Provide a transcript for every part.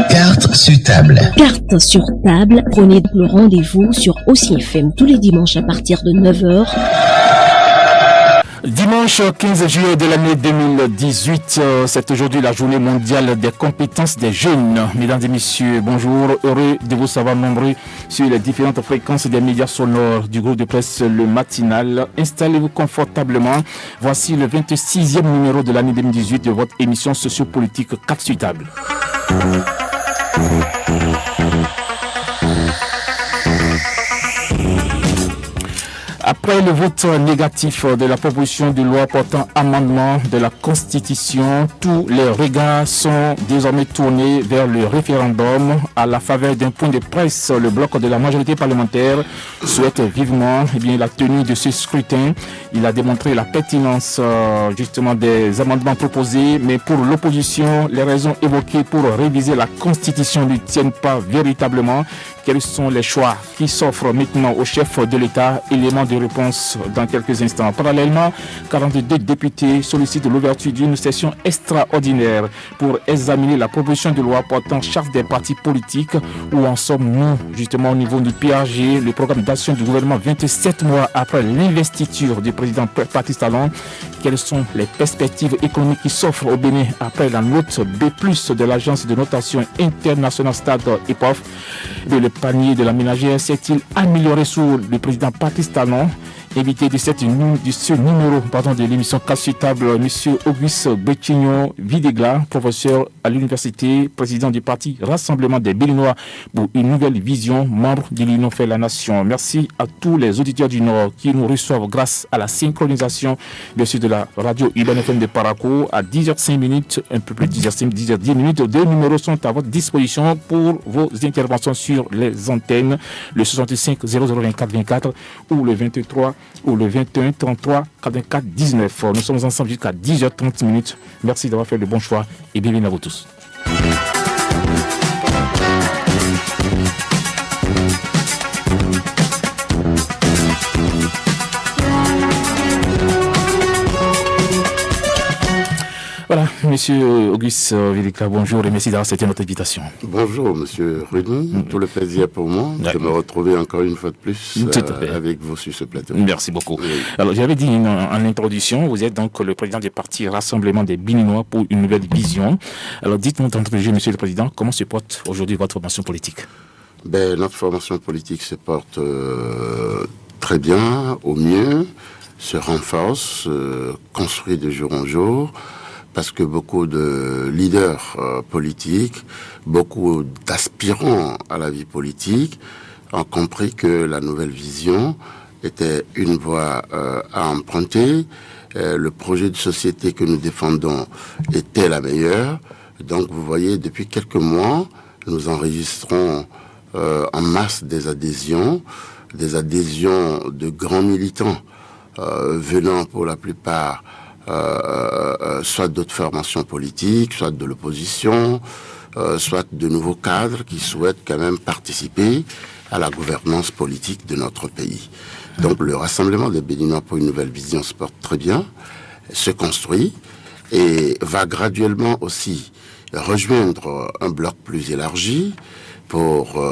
Carte sur table. Carte sur table, prenez le rendez-vous sur Aussi FM tous les dimanches à partir de 9h. Dimanche 15 juillet de l'année 2018, c'est aujourd'hui la journée mondiale des compétences des jeunes. Mesdames et messieurs, bonjour, heureux de vous savoir nombreux sur les différentes fréquences des médias sonores du groupe de presse Le Matinal. Installez-vous confortablement. Voici le 26e numéro de l'année 2018 de votre émission sociopolitique Carte sur table. Après le vote négatif de la proposition de loi portant amendement de la Constitution, tous les regards sont désormais tournés vers le référendum. À la faveur d'un point de presse, le bloc de la majorité parlementaire souhaite vivement la tenue de ce scrutin. Il a démontré la pertinence justement des amendements proposés, mais pour l'opposition, les raisons évoquées pour réviser la Constitution ne tiennent pas véritablement. Quels sont les choix qui s'offrent maintenant au chef de l'État? Élément de réponse dans quelques instants. Parallèlement, 42 députés sollicitent l'ouverture d'une session extraordinaire pour examiner la proposition de loi portant charte des partis politiques. Où en sommes-nous justement au niveau du PAG, le programme d'action du gouvernement 27 mois après l'investiture du président Patrice Talon? Quelles sont les perspectives économiques qui s'offrent au Bénin après la note B+ de l'agence de notation internationale Stade IPOF? Le panier de la ménagère s'est-il amélioré sous le président Patrice Talon? Invité de ce numéro de l'émission Carte sur table, M. Auguste Béchignon Videgla, professeur à l'université, président du parti Rassemblement des Béninois pour une nouvelle vision, membre de l'Union fait la nation. Merci à tous les auditeurs du Nord qui nous reçoivent grâce à la synchronisation de la radio Urban FM de Parakou à 10h05, un peu plus de 10h10. Deux numéros sont à votre disposition pour vos interventions sur les antennes, le 65 0024 24 ou le 23 ou le 21 33 84 19. Nous sommes ensemble jusqu'à 10h30. Merci d'avoir fait le bon choix et bienvenue à vous tous. Voilà, Monsieur Auguste Videgla, bonjour et merci d'avoir accepté notre invitation. Bonjour, Monsieur Rudin. Tout le plaisir pour moi de me retrouver encore une fois de plus avec vous sur ce plateau. Merci beaucoup. Oui. Alors, j'avais dit en introduction, vous êtes donc le président du parti Rassemblement des Béninois pour une nouvelle vision. Alors, dites-nous d'entrée de jeu, Monsieur le Président, comment se porte aujourd'hui votre formation politique? Notre formation politique se porte très bien, au mieux, se renforce, construit de jour en jour. Parce que beaucoup de leaders politiques, beaucoup d'aspirants à la vie politique ont compris que la nouvelle vision était une voie à emprunter. Le projet de société que nous défendons était la meilleure. Donc vous voyez, depuis quelques mois, nous enregistrons en masse des adhésions de grands militants venant pour la plupart soit d'autres formations politiques, soit de l'opposition, soit de nouveaux cadres qui souhaitent quand même participer à la gouvernance politique de notre pays. Donc le Rassemblement des Béninois pour une nouvelle vision se porte très bien, se construit et va graduellement aussi rejoindre un bloc plus élargi pour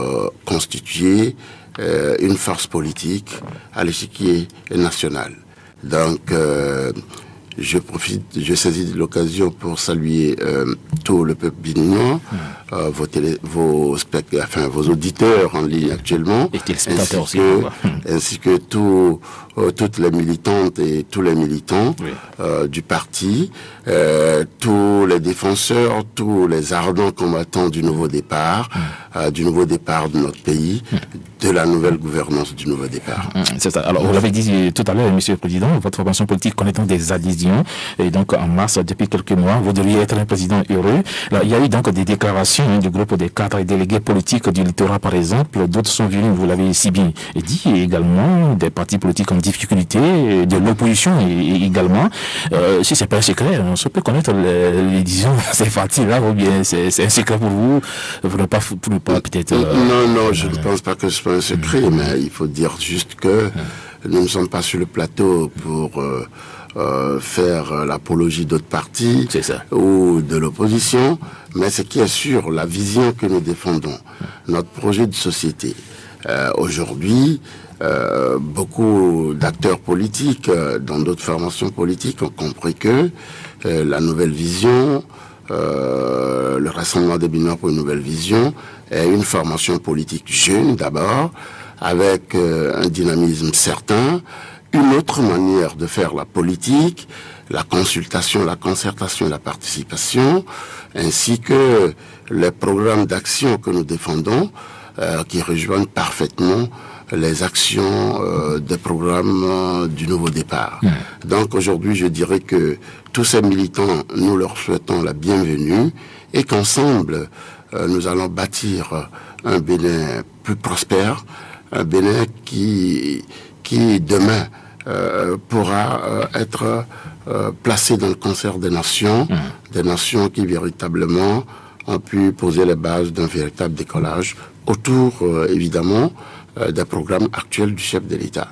constituer une force politique à l'échiquier national. Donc je saisis de l'occasion pour saluer tout le peuple béninois, vos auditeurs en ligne actuellement, ainsi que toutes les militantes et tous les militants du parti, tous les défenseurs, tous les ardents combattants du nouveau départ de notre pays, de la nouvelle gouvernance du nouveau départ. C'est ça. Alors, vous l'avez dit tout à l'heure, Monsieur le Président, votre formation politique connaît donc des adhésions, et donc en mars, depuis quelques mois, vous devriez être un président heureux. Alors, il y a eu donc des déclarations du groupe des cadres et délégués politiques du littoral, par exemple. D'autres sont venus, vous l'avez si bien dit, et également des partis politiques en difficulté, de l'opposition également. Si c'est pas un secret, on se peut connaître disons, ces partis-là, ou bien c'est un secret pour vous, vous ne pouvez pas peut-être... Non, je ne pense pas que ce soit un secret, mais il faut dire juste que nous ne sommes pas sur le plateau pour faire l'apologie d'autres partis C'est ça. ou de l'opposition, mais ce qui est sûr, la vision que nous défendons, notre projet de société. Aujourd'hui, beaucoup d'acteurs politiques dans d'autres formations politiques ont compris que la nouvelle vision, le Rassemblement des Béninois pour une nouvelle vision, est une formation politique jeune d'abord, avec un dynamisme certain, une autre manière de faire la politique, la consultation, la concertation et la participation, ainsi que les programmes d'action que nous défendons, qui rejoignent parfaitement les actions des programmes du nouveau départ. Donc aujourd'hui, je dirais que tous ces militants, nous leur souhaitons la bienvenue et qu'ensemble, nous allons bâtir un Bénin plus prospère, un Bénin qui demain pourra être placé dans le concert des nations qui véritablement ont pu poser les bases d'un véritable décollage autour, évidemment, des programmes actuels du chef de l'État.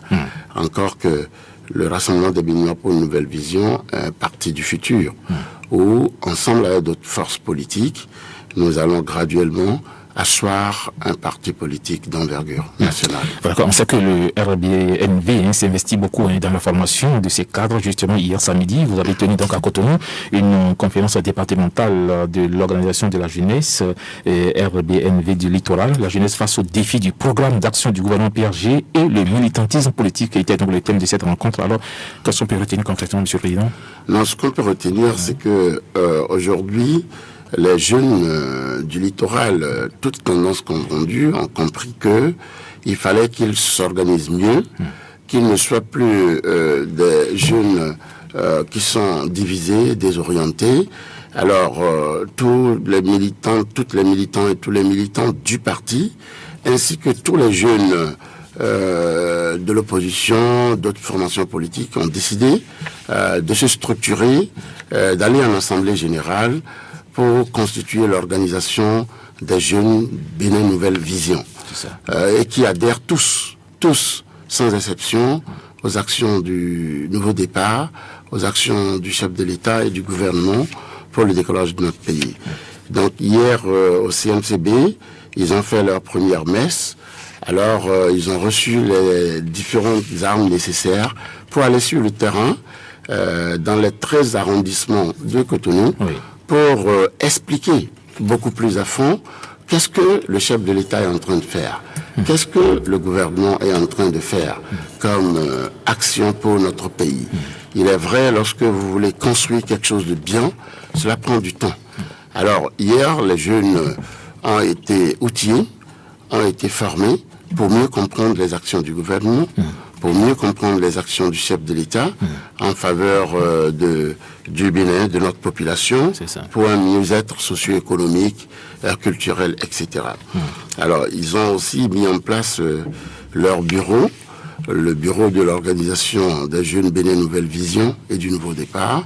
Encore que le Rassemblement des Béninois pour une nouvelle vision est un parti du futur, où, ensemble avec d'autres forces politiques, nous allons graduellement asseoir un parti politique d'envergure nationale. Voilà, on sait que le RBNV s'investit beaucoup dans la formation de ces cadres. Justement, hier samedi, vous avez tenu donc à Cotonou une conférence départementale de l'organisation de la jeunesse RBNV du littoral, la jeunesse face aux défis du programme d'action du gouvernement PRG et le militantisme politique qui était donc le thème de cette rencontre. Alors, qu'est-ce qu'on peut retenir concrètement, Monsieur le Président? Non, ce qu'on peut retenir, c'est que aujourd'hui, les jeunes du littoral, toutes tendances confondues, ont compris que il fallait qu'ils s'organisent mieux, qu'ils ne soient plus des jeunes qui sont divisés, désorientés. Alors, tous les militants, toutes les militants et tous les militants du parti, ainsi que tous les jeunes de l'opposition, d'autres formations politiques, ont décidé de se structurer, d'aller en assemblée générale pour constituer l'organisation des jeunes Bénin Nouvelle Vision, et qui adhèrent tous, sans exception, aux actions du nouveau départ, aux actions du chef de l'État et du gouvernement pour le décollage de notre pays. Donc hier, au CNCB, ils ont fait leur première messe. Alors, ils ont reçu les différentes armes nécessaires pour aller sur le terrain, dans les 13 arrondissements de Cotonou, pour expliquer beaucoup plus à fond qu'est-ce que le chef de l'État est en train de faire, qu'est-ce que le gouvernement est en train de faire comme action pour notre pays. Il est vrai, lorsque vous voulez construire quelque chose de bien, cela prend du temps. Alors, hier, les jeunes ont été outillés, ont été formés pour mieux comprendre les actions du gouvernement, pour mieux comprendre les actions du chef de l'État en faveur du Bénin, de notre population, pour un mieux-être socio-économique, culturel, etc. Alors, ils ont aussi mis en place leur bureau, le bureau de l'organisation des jeunes Bénin Nouvelle Vision et du Nouveau Départ,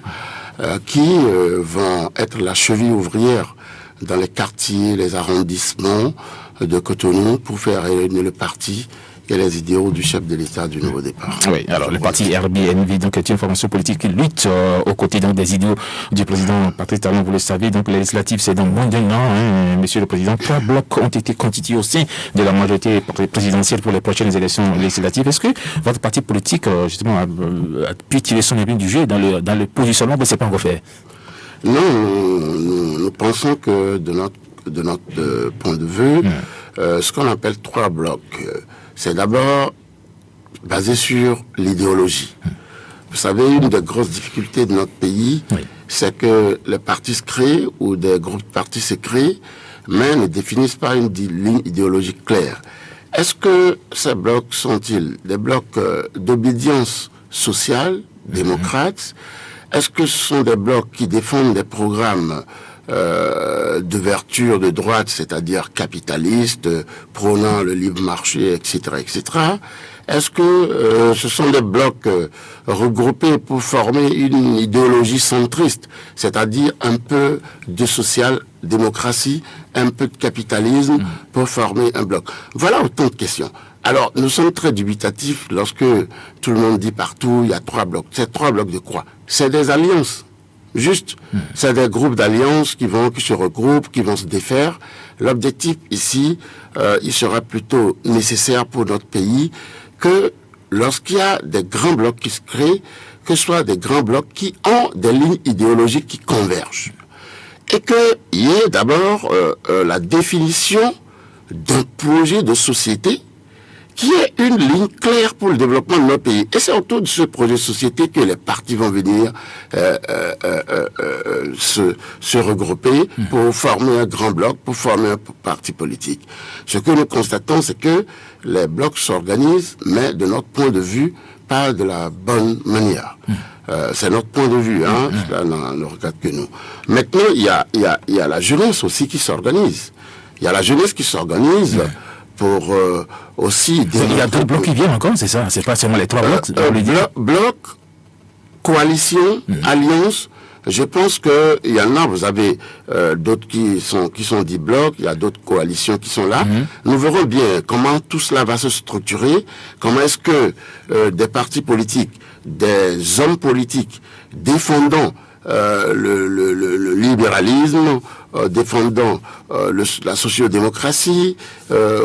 qui vont être la cheville ouvrière dans les quartiers, les arrondissements de Cotonou pour faire réunir le parti et les idéaux du chef de l'État du Nouveau Départ. Oui, alors le parti RBNV donc est une formation politique qui lutte aux côtés donc des idéaux du président Patrice Talon, vous le savez. Donc les législatives, c'est dans moins d'un an, Monsieur le Président. 3 blocs ont été constitués au sein de la majorité présidentielle pour les prochaines élections législatives. Est-ce que votre parti politique, justement, a pu tirer son épingle du jeu dans le positionnement, mais c'est pas encore fait? Non, nous pensons que de notre point de vue, ce qu'on appelle 3 blocs, c'est d'abord basé sur l'idéologie. Vous savez, une des grosses difficultés de notre pays, c'est que les partis se créent ou des groupes de partis se créent, mais ne définissent pas une ligne idéologique claire. Est-ce que ces blocs sont-ils des blocs d'obédience sociale, démocrate? Est-ce que ce sont des blocs qui défendent des programmes d'ouverture de droite, c'est-à-dire capitaliste, prônant le libre marché, etc., etc. Est-ce que ce sont des blocs regroupés pour former une idéologie centriste, c'est-à-dire un peu de social-démocratie, un peu de capitalisme pour former un bloc? Voilà autant de questions. Alors, nous sommes très dubitatifs lorsque tout le monde dit partout, il y a 3 blocs. C'est 3 blocs de quoi? C'est des alliances. Juste. C'est des groupes d'alliances qui se regroupent, qui vont se défaire. L'objectif ici, il sera plutôt nécessaire pour notre pays que lorsqu'il y a des grands blocs qui se créent, que ce soit des grands blocs qui ont des lignes idéologiques qui convergent. Et qu'il y ait d'abord la définition d'un projet de société qui est une ligne claire pour le développement de notre pays. Et c'est autour de ce projet de société que les partis vont venir se regrouper pour former un grand bloc, pour former un parti politique. Ce que nous constatons, c'est que les blocs s'organisent, mais de notre point de vue, pas de la bonne manière. C'est notre point de vue, hein, cela ne regarde que nous. Maintenant, il y a la jeunesse aussi qui s'organise. Il y a la jeunesse qui s'organise pour aussi... Il y a 2 blocs qui viennent encore, c'est ça? C'est pas seulement les 3 blocs? Bloc, coalition, alliance. Je pense que il y en a, vous avez d'autres qui sont dits blocs, il y a d'autres coalitions qui sont là. Nous verrons bien comment tout cela va se structurer, comment est-ce que des partis politiques, des hommes politiques défendant le libéralisme, défendant la sociodémocratie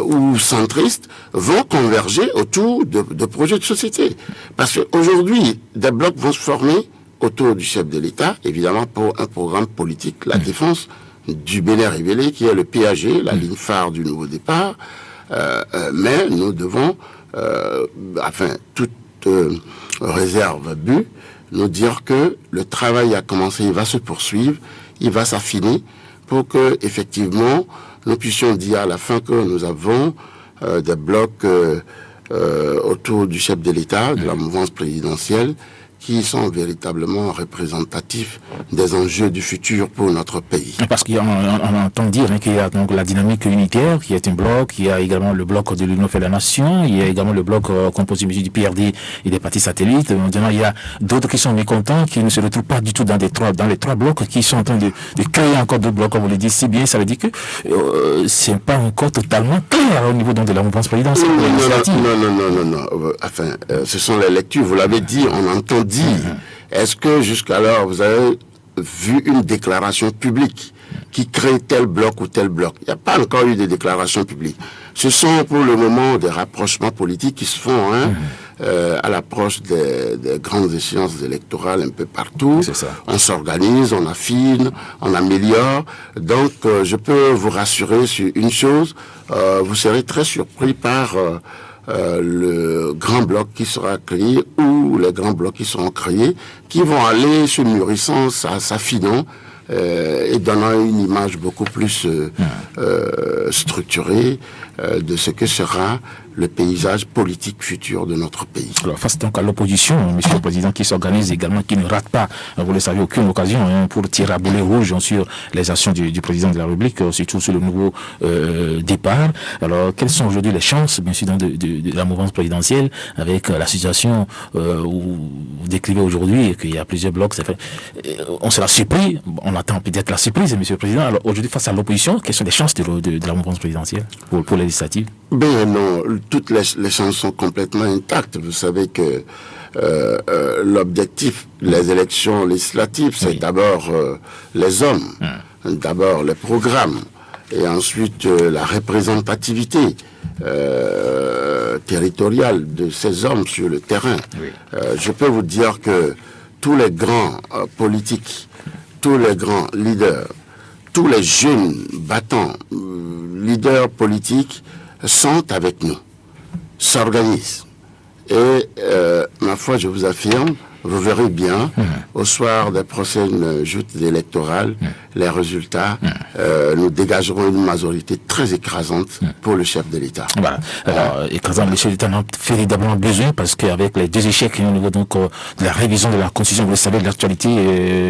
ou centristes vont converger autour de projets de société. Parce qu'aujourd'hui, des blocs vont se former autour du chef de l'État, évidemment pour un programme politique, la défense du Bénin révélé, qui est le PAG, la ligne phare du nouveau départ. Mais nous devons, toute réserve but, nous dire que le travail a commencé, il va se poursuivre, il va s'affiner pour que, effectivement, nous puissions dire à la fin que nous avons des blocs autour du chef de l'État, de la mouvance présidentielle, qui sont véritablement représentatifs des enjeux du futur pour notre pays. Parce qu'on entend dire qu'il y a donc la dynamique unitaire, qui est un bloc, il y a également le bloc de l'Union fait la nation, il y a également le bloc composé du PRD et des partis satellites. Maintenant, il y a d'autres qui sont mécontents, qui ne se retrouvent pas du tout dans les 3 blocs, qui sont en train de créer encore d'autres blocs, comme vous le dites si bien. Ça veut dire que c'est pas encore totalement clair au niveau de la mouvance présidentielle. Non. Enfin, ce sont les lectures. Vous l'avez dit, on entend dire. Est-ce que jusqu'alors vous avez vu une déclaration publique qui crée tel bloc ou tel bloc? Il n'y a pas encore eu de déclaration publique. Ce sont pour le moment des rapprochements politiques qui se font à l'approche des grandes échéances électorales un peu partout. C'est ça. On s'organise, on affine, on améliore. Donc je peux vous rassurer sur une chose, vous serez très surpris par le grand bloc qui sera créé ou les grands blocs qui seront créés, qui vont aller se mûrissant, s'affinant et donnant une image beaucoup plus structurée de ce que sera le paysage politique futur de notre pays. Alors, face donc à l'opposition, Monsieur le Président, qui s'organise également, qui ne rate pas, vous le savez, aucune occasion pour tirer à boulet rouge sur les actions du Président de la République, surtout sur le nouveau départ. Alors, quelles sont aujourd'hui les chances, bien sûr, de la mouvance présidentielle, avec la situation où vous décrivez aujourd'hui, qu'il y a plusieurs blocs, on sera surpris, on attend peut-être la surprise, Monsieur le Président. Alors, aujourd'hui, face à l'opposition, quelles sont les chances de la mouvance présidentielle pour les législatives? Ben non, toutes les chances sont complètement intactes. Vous savez que l'objectif des élections législatives, c'est d'abord les hommes, d'abord les programmes, et ensuite la représentativité territoriale de ces hommes sur le terrain. Je peux vous dire que tous les grands politiques, tous les grands leaders, tous les jeunes battants, leaders politiques sont avec nous, s'organisent. Et ma foi, je vous affirme, vous verrez bien, au soir des prochaines joutes électorales, les résultats, nous dégagerons une majorité très écrasante pour le chef de l'État. Voilà. Alors, écrasant, le chef de l'État n'a véritablement besoin, parce qu'avec les 2 échecs au niveau donc de la révision de la Constitution, vous le savez, l'actualité,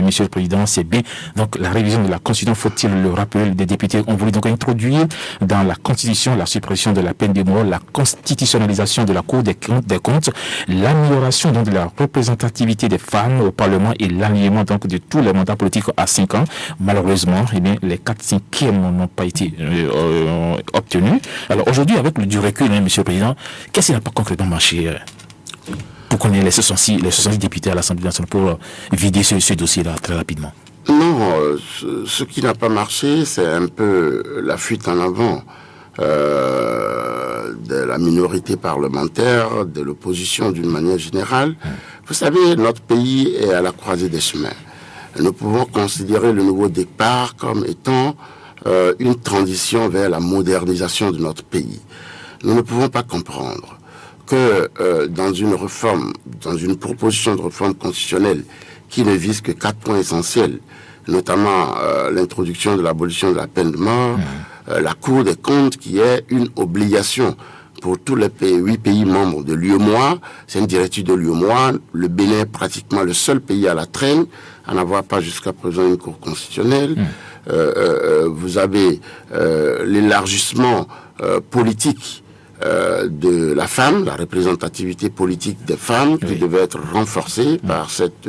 Monsieur le Président, c'est bien. Donc, la révision de la Constitution, faut-il le rappeler, des députés ont voulu donc introduire dans la Constitution la suppression de la peine de mort, la constitutionnalisation de la Cour des comptes, l'amélioration donc de la représentativité représentativité des femmes au Parlement et l'alignement donc de tous les mandats politiques à 5 ans. Malheureusement, eh bien, les 4/5e n'ont pas été obtenus. Alors aujourd'hui, avec du recul, Monsieur le Président, qu'est-ce qui n'a pas concrètement marché pour qu'on ait les 70 députés à l'Assemblée nationale pour vider ce dossier-là très rapidement? Non, ce qui n'a pas marché, c'est un peu la fuite en avant de la minorité parlementaire, de l'opposition d'une manière générale. Vous savez, notre pays est à la croisée des chemins. Nous pouvons considérer le nouveau départ comme étant une transition vers la modernisation de notre pays. Nous ne pouvons pas comprendre que dans une réforme, dans une proposition de réforme constitutionnelle qui ne vise que 4 points essentiels, notamment l'introduction de l'abolition de la peine de mort, la Cour des comptes qui est une obligation pour tous les 8 pays membres de l'UEMOA, c'est une directive de l'UEMOA, le Bénin est pratiquement le seul pays à la traîne, à n'avoir pas jusqu'à présent une Cour constitutionnelle. Vous avez l'élargissement politique de la femme, la représentativité politique des femmes qui devait être renforcée par cette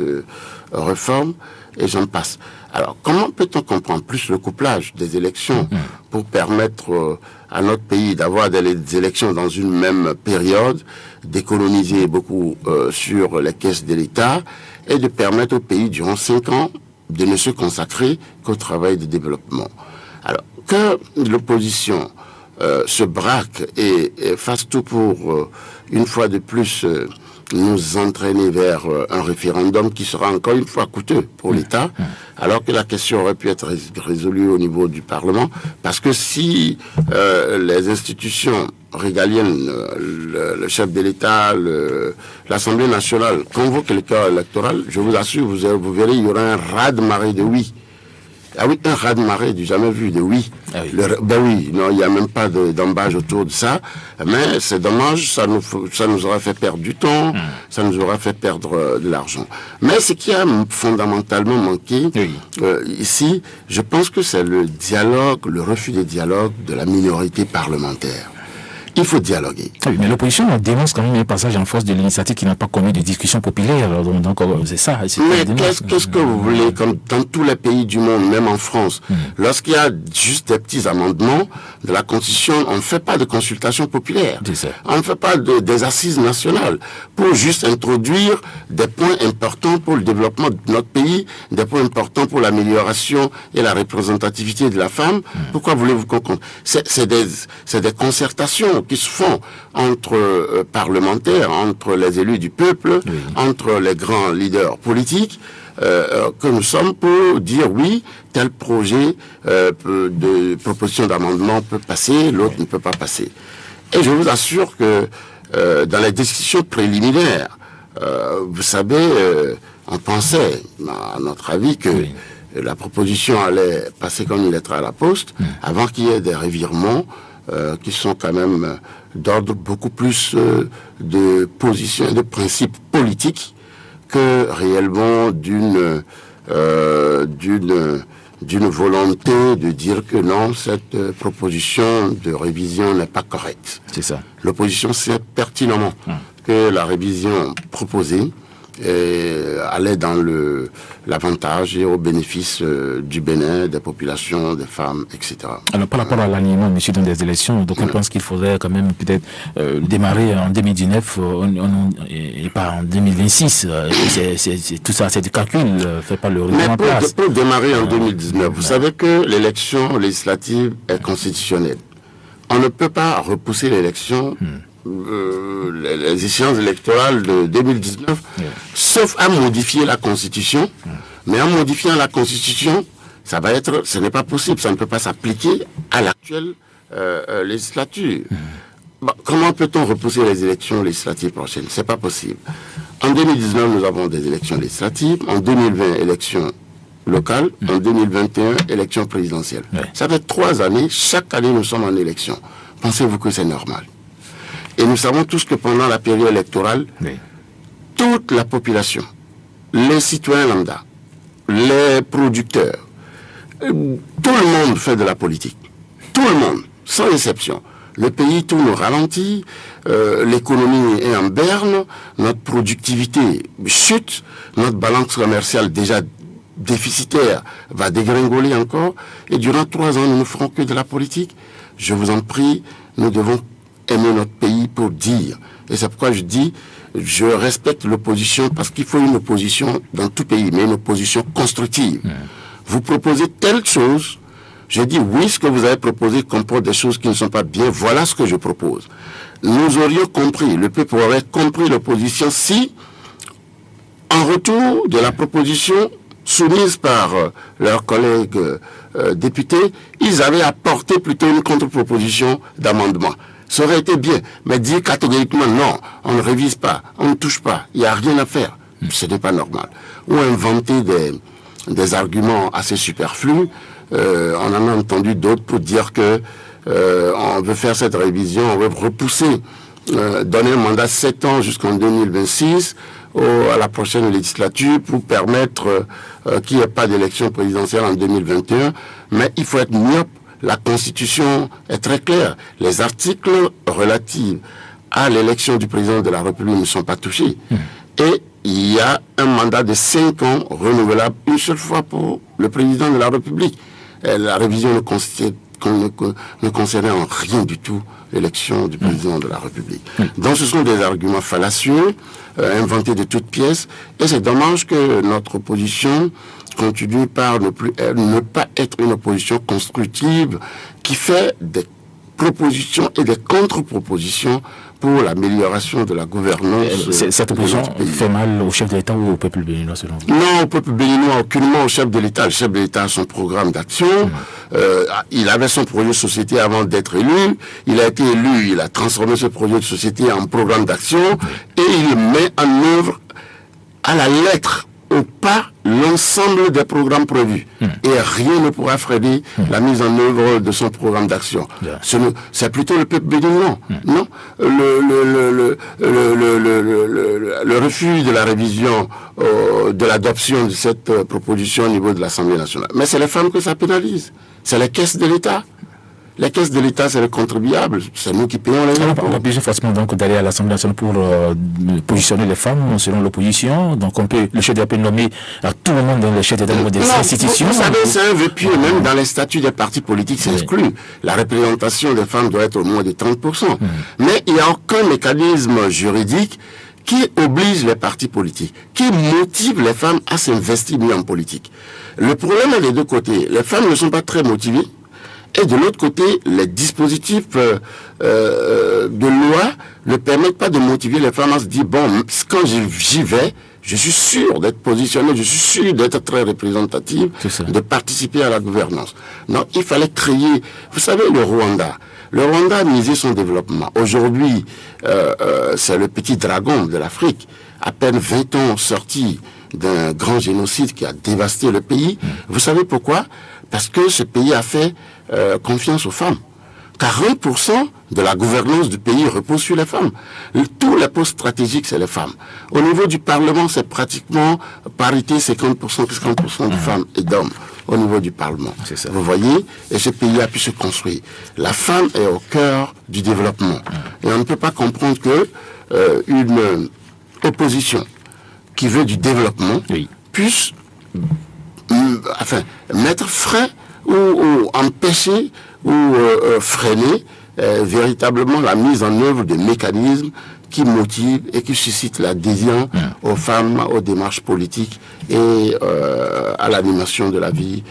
réforme, et j'en passe. Alors, comment peut-on comprendre plus le couplage des élections pour permettre à notre pays d'avoir des élections dans une même période, d'économiser beaucoup sur les caisses de l'État et de permettre au pays, durant 5 ans, de ne se consacrer qu'au travail de développement. Alors, que l'opposition se braque et fasse tout pour, une fois de plus, nous entraîner vers un référendum qui sera encore une fois coûteux pour l'État, alors que la question aurait pu être résolue au niveau du Parlement, parce que si les institutions régaliennes, le chef de l'État, l'Assemblée nationale convoquent le corps électoral, je vous assure, vous verrez, il y aura un raz-de-marée de oui. Ah oui, un raz-de-marée du jamais vu de oui. Ah oui. Ben oui, non, il n'y a même pas d'embâche autour de ça. Mais c'est dommage, ça nous aurait fait perdre du temps, ça nous aurait fait perdre de l'argent. Mais ce qui a fondamentalement manqué ici, je pense que c'est le dialogue, le refus de dialogue de la minorité parlementaire. Il faut dialoguer. Oui, mais l'opposition dénonce quand même un passage en force de l'initiative qui n'a pas commis de discussion populaire. Alors, donc c'est ça. Mais qu'est-ce que vous voulez, comme dans tous les pays du monde, même en France, lorsqu'il y a juste des petits amendements de la Constitution, on ne fait pas de consultation populaire. On ne fait pas des assises nationales pour juste introduire des points importants pour le développement de notre pays, des points importants pour l'amélioration et la représentativité de la femme. Pourquoi voulez-vous qu'on compte? C'est des concertations qui se font entre parlementaires, entre les élus du peuple, entre les grands leaders politiques, que nous sommes pour dire oui, tel projet de proposition d'amendement peut passer, l'autre ne peut pas passer. Et je vous assure que dans les discussions préliminaires, vous savez, on pensait, à notre avis, que la proposition allait passer comme une lettre à la poste, avant qu'il y ait des revirements qui sont quand même d'ordre beaucoup plus de positions et de principes politiques que réellement d'une volonté de dire que non, cette proposition de révision n'est pas correcte. C'est ça. L'opposition sait pertinemment que la révision proposée allait dans l'avantage et au bénéfice du Bénin, des populations, des femmes, etc. Alors par rapport à l'alignement, monsieur, dans des élections, donc on pense qu'il faudrait quand même peut-être démarrer en 2019 et pas en 2026. Tout ça, c'est du calcul, fait pas le Mais en place. Pour démarrer en 2019, vous savez que l'élection législative est constitutionnelle. On ne peut pas repousser l'élection les échéances électorales de 2019, sauf à modifier la Constitution. Mais en modifiant la Constitution, ce n'est pas possible, ça ne peut pas s'appliquer à l'actuelle législature. Bon, comment peut-on repousser les élections législatives prochaines? C'est pas possible. En 2019, nous avons des élections législatives. En 2020, élections locales. En 2021, élections présidentielles. Ça fait 3 années. Chaque année, nous sommes en élection. Pensez-vous que c'est normal? Et nous savons tous que pendant la période électorale, toute la population, les citoyens lambda, les producteurs, tout le monde fait de la politique. Tout le monde, sans exception. Le pays tourne au ralenti, l'économie est en berne, notre productivité chute, notre balance commerciale déjà déficitaire va dégringoler encore, et durant 3 ans, nous ne ferons que de la politique. Je vous en prie, nous devons aimer notre pays pour dire. Et c'est pourquoi je dis, je respecte l'opposition, parce qu'il faut une opposition dans tout pays, mais une opposition constructive. Vous proposez telle chose, je dis oui, ce que vous avez proposé comporte des choses qui ne sont pas bien, voilà ce que je propose. Nous aurions compris, le peuple aurait compris l'opposition si, en retour de la proposition soumise par leurs collègues députés, ils avaient apporté plutôt une contre-proposition d'amendement. Ça aurait été bien, mais dire catégoriquement non, on ne révise pas, on ne touche pas, il n'y a rien à faire, ce n'est pas normal. Ou inventer des arguments assez superflus, on en a entendu d'autres pour dire que on veut faire cette révision, on veut repousser, donner un mandat de 7 ans jusqu'en 2026, à la prochaine législature pour permettre qu'il n'y ait pas d'élection présidentielle en 2021, mais il faut être myope. La Constitution est très claire. Les articles relatifs à l'élection du président de la République ne sont pas touchés. Et il y a un mandat de 5 ans renouvelable une seule fois pour le président de la République. Et la révision ne concernait en rien du tout l'élection du président de la République. Donc ce sont des arguments fallacieux, inventés de toutes pièces, et c'est dommage que notre opposition continue par ne pas être une opposition constructive qui fait des propositions et des contre-propositions pour l'amélioration de la gouvernance. Cette opposition fait mal au chef de l'État ou au peuple béninois selon vous? Non, au peuple béninois, aucunement au chef de l'État. Le chef de l'État a son programme d'action. Il avait son projet de société avant d'être élu. Il a été élu, il a transformé ce projet de société en programme d'action et il met en œuvre à la lettre, au pas, l'ensemble des programmes prévus. Et rien ne pourra freiner la mise en œuvre de son programme d'action. C'est plutôt le peuple béninois. Non, le refus de la révision, de l'adoption de cette proposition au niveau de l'Assemblée nationale. Mais c'est les femmes que ça pénalise. C'est les caisses de l'État. Les caisses de l'État, c'est les contribuables. C'est nous qui payons les impôts. On a besoin forcément donc d'aller à l'Assemblée nationale pour positionner les femmes selon l'opposition. Donc on peut, le chef d'État peut nommer à tout le monde dans les chefs d'État des institutions. Vous savez, c'est un vœu pieux. Même dans les statuts des partis politiques, c'est exclu. La représentation des femmes doit être au moins de 30%. Mais il n'y a aucun mécanisme juridique qui oblige les partis politiques, qui motive les femmes à s'investir mieux en politique. Le problème est des deux côtés. Les femmes ne sont pas très motivées. Et de l'autre côté, les dispositifs de loi ne permettent pas de motiver les femmes à se dire, bon, quand j'y vais, je suis sûr d'être positionné, je suis sûr d'être très représentative, de participer à la gouvernance. Non, il fallait créer, vous savez, le Rwanda. Le Rwanda a misé son développement. Aujourd'hui, c'est le petit dragon de l'Afrique, à peine 20 ans sorti d'un grand génocide qui a dévasté le pays. Vous savez pourquoi? Parce que ce pays a fait confiance aux femmes. 40% de la gouvernance du pays repose sur les femmes. Tous les postes stratégiques, c'est les femmes. Au niveau du Parlement, c'est pratiquement parité 50% de femmes et d'hommes au niveau du Parlement. Vous voyez, et ce pays a pu se construire. La femme est au cœur du développement. Et on ne peut pas comprendre que une opposition qui veut du développement puisse mettre frein ou empêcher ou freiner véritablement la mise en œuvre de mécanismes qui motivent et qui suscitent l'adhésion aux femmes, aux démarches politiques et à l'animation de la vie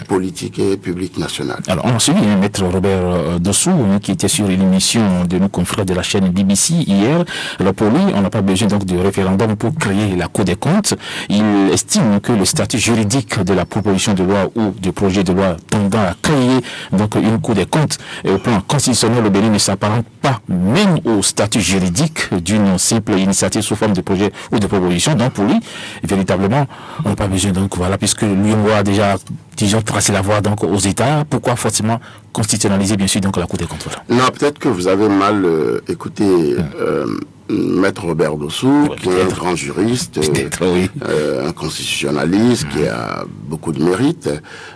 politique et publique nationale. Alors, on a suivi Maître Robert Dossou, qui était sur une émission de nos confrères de la chaîne BBC hier. Alors, pour lui, on n'a pas besoin donc de référendum pour créer la Cour des comptes. Il estime que le statut juridique de la proposition de loi ou du projet de loi tendant à créer donc une Cour des comptes au plan constitutionnel au Bénin ne s'apparente pas même au statut juridique d'une simple initiative sous forme de projet ou de proposition. Donc, pour lui, véritablement, on n'a pas besoin, donc voilà, puisque lui, on voit déjà, disons, tracer la voie donc aux États. Pourquoi forcément constitutionnaliser, bien sûr, donc la Cour des comptes? Non, peut-être que vous avez mal écouté Maître Robert Dossou, qui est un grand juriste, un constitutionnaliste, qui a beaucoup de mérite.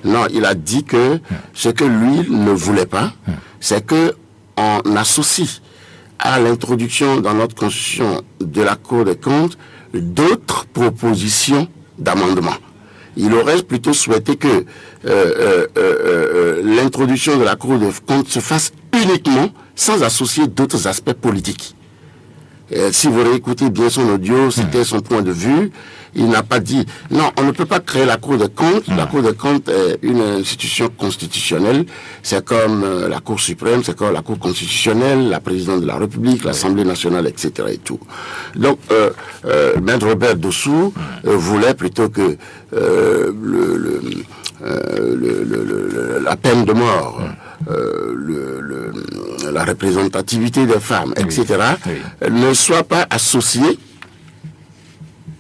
Non, il a dit que ce que lui ne voulait pas, c'est que on associe à l'introduction dans notre constitution de la Cour des comptes d'autres propositions d'amendement. Il aurait plutôt souhaité que l'introduction de la Cour des comptes se fasse uniquement sans associer d'autres aspects politiques. Si vous réécoutez bien son audio, c'était son point de vue. Il n'a pas dit, non, on ne peut pas créer la Cour des comptes. La Cour des comptes est une institution constitutionnelle. C'est comme la Cour suprême, c'est comme la Cour constitutionnelle, la présidente de la République, l'Assemblée nationale, etc. et tout. Donc, Maître Robert Dossou voulait plutôt que la peine de mort, la représentativité des femmes, etc., ne soit pas associée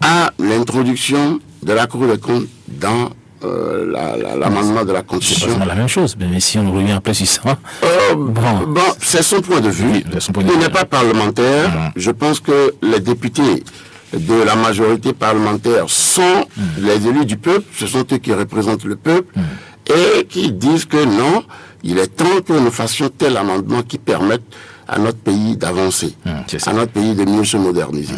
à l'introduction de la Cour des comptes dans l'amendement de la Constitution. C'est pas la même chose, mais si on revient après sur ça... Bon, c'est son point de vue. Il n'est pas parlementaire. Je pense que les députés de la majorité parlementaire sont les élus du peuple, ce sont eux qui représentent le peuple, et qui disent que non, il est temps que nous fassions tel amendement qui permette à notre pays d'avancer, à notre pays de mieux se moderniser.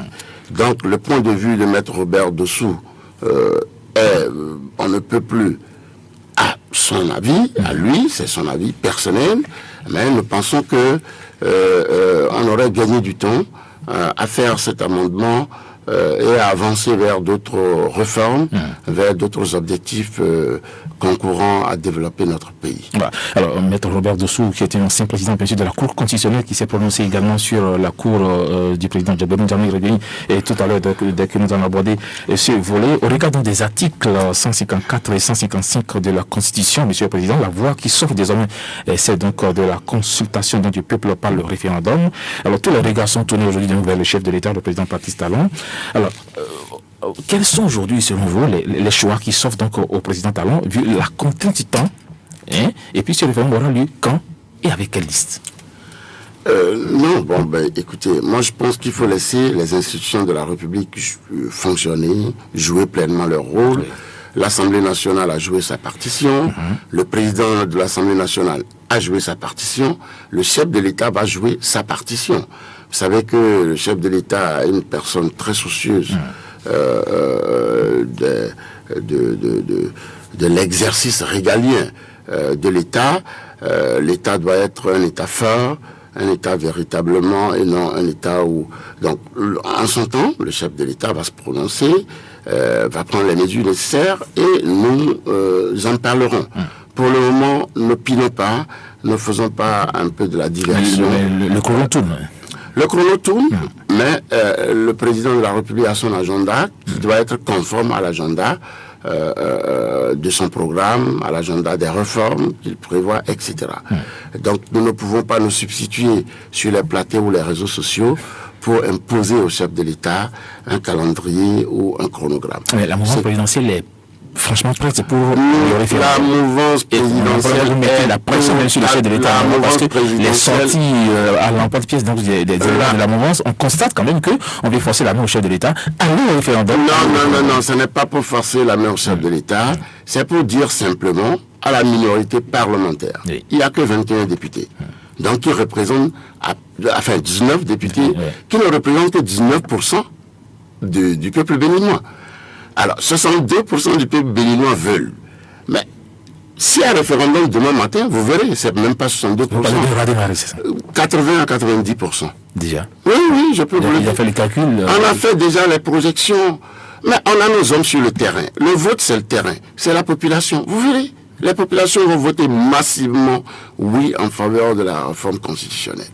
Donc le point de vue de Maître Robert Dossou est, on ne peut plus, à son avis, à lui, c'est son avis personnel, mais nous pensons que on aurait gagné du temps à faire cet amendement et à avancer vers d'autres réformes, vers d'autres objectifs concourant à développer notre pays. Bah, alors, Maître Robert Dossou, qui était ancien président de la Cour constitutionnelle, qui s'est prononcé également sur la Cour du président Djabel Djamil, et tout à l'heure, dès que nous allons aborder ce volet, au regard des articles 154 et 155 de la Constitution, Monsieur le Président, la voie qui s'offre désormais, c'est donc de la consultation du peuple par le référendum. Alors, tous les regards sont tournés aujourd'hui vers le chef de l'État, le président Patrice Talon. Alors, quels sont aujourd'hui, selon vous, les choix qui s'offrent donc au président Talon, vu la contrainte du temps, hein, et puis ce référendum aura lieu quand et avec quelle liste? Non, bon, ben, écoutez, moi je pense qu'il faut laisser les institutions de la République fonctionner, jouer pleinement leur rôle. Oui. L'Assemblée nationale a joué sa partition, le président de l'Assemblée nationale a joué sa partition, le chef de l'État va jouer sa partition. Vous savez que le chef de l'État est une personne très soucieuse de l'exercice régalien de l'État. L'État doit être un État fort, un État véritablement, et non un État où... Donc, en son temps, le chef de l'État va se prononcer, va prendre les mesures nécessaires, et nous en parlerons. Pour le moment, n'opinons pas, ne faisons pas un peu de la diversion. Le chrono tourne. Le chrono tourne, mais le président de la République a son agenda qui doit être conforme à l'agenda de son programme, à l'agenda des réformes qu'il prévoit, etc. Donc nous ne pouvons pas nous substituer sur les plateaux ou les réseaux sociaux pour imposer au chef de l'État un calendrier ou un chronogramme. Mais la mouvance présidentielle est franchement prête pour le référendum. La mouvance présidentielle est la pression même sur le chef de l'État, parce que les sorties à l'emporte-pièce de la mouvance, on constate quand même qu'on veut forcer la main au chef de l'État à aller au référendum. Non, ce n'est pas pour forcer la main au chef de l'État, c'est pour dire simplement à la minorité parlementaire. Il n'y a que 21 députés. Donc, ils représentent, 19 députés, qui ne représentent que 19% du peuple béninois. Alors, 62% du peuple béninois veulent. Mais, si un référendum demain matin, vous verrez, c'est même pas 62%. 80 à 90%. Déjà? Oui, je peux vous le dire. Il a fait les calculs. On a fait déjà les projections. Mais on a nos hommes sur le terrain. Le vote, c'est le terrain. C'est la population. Vous verrez. Les populations vont voter massivement oui en faveur de la réforme constitutionnelle.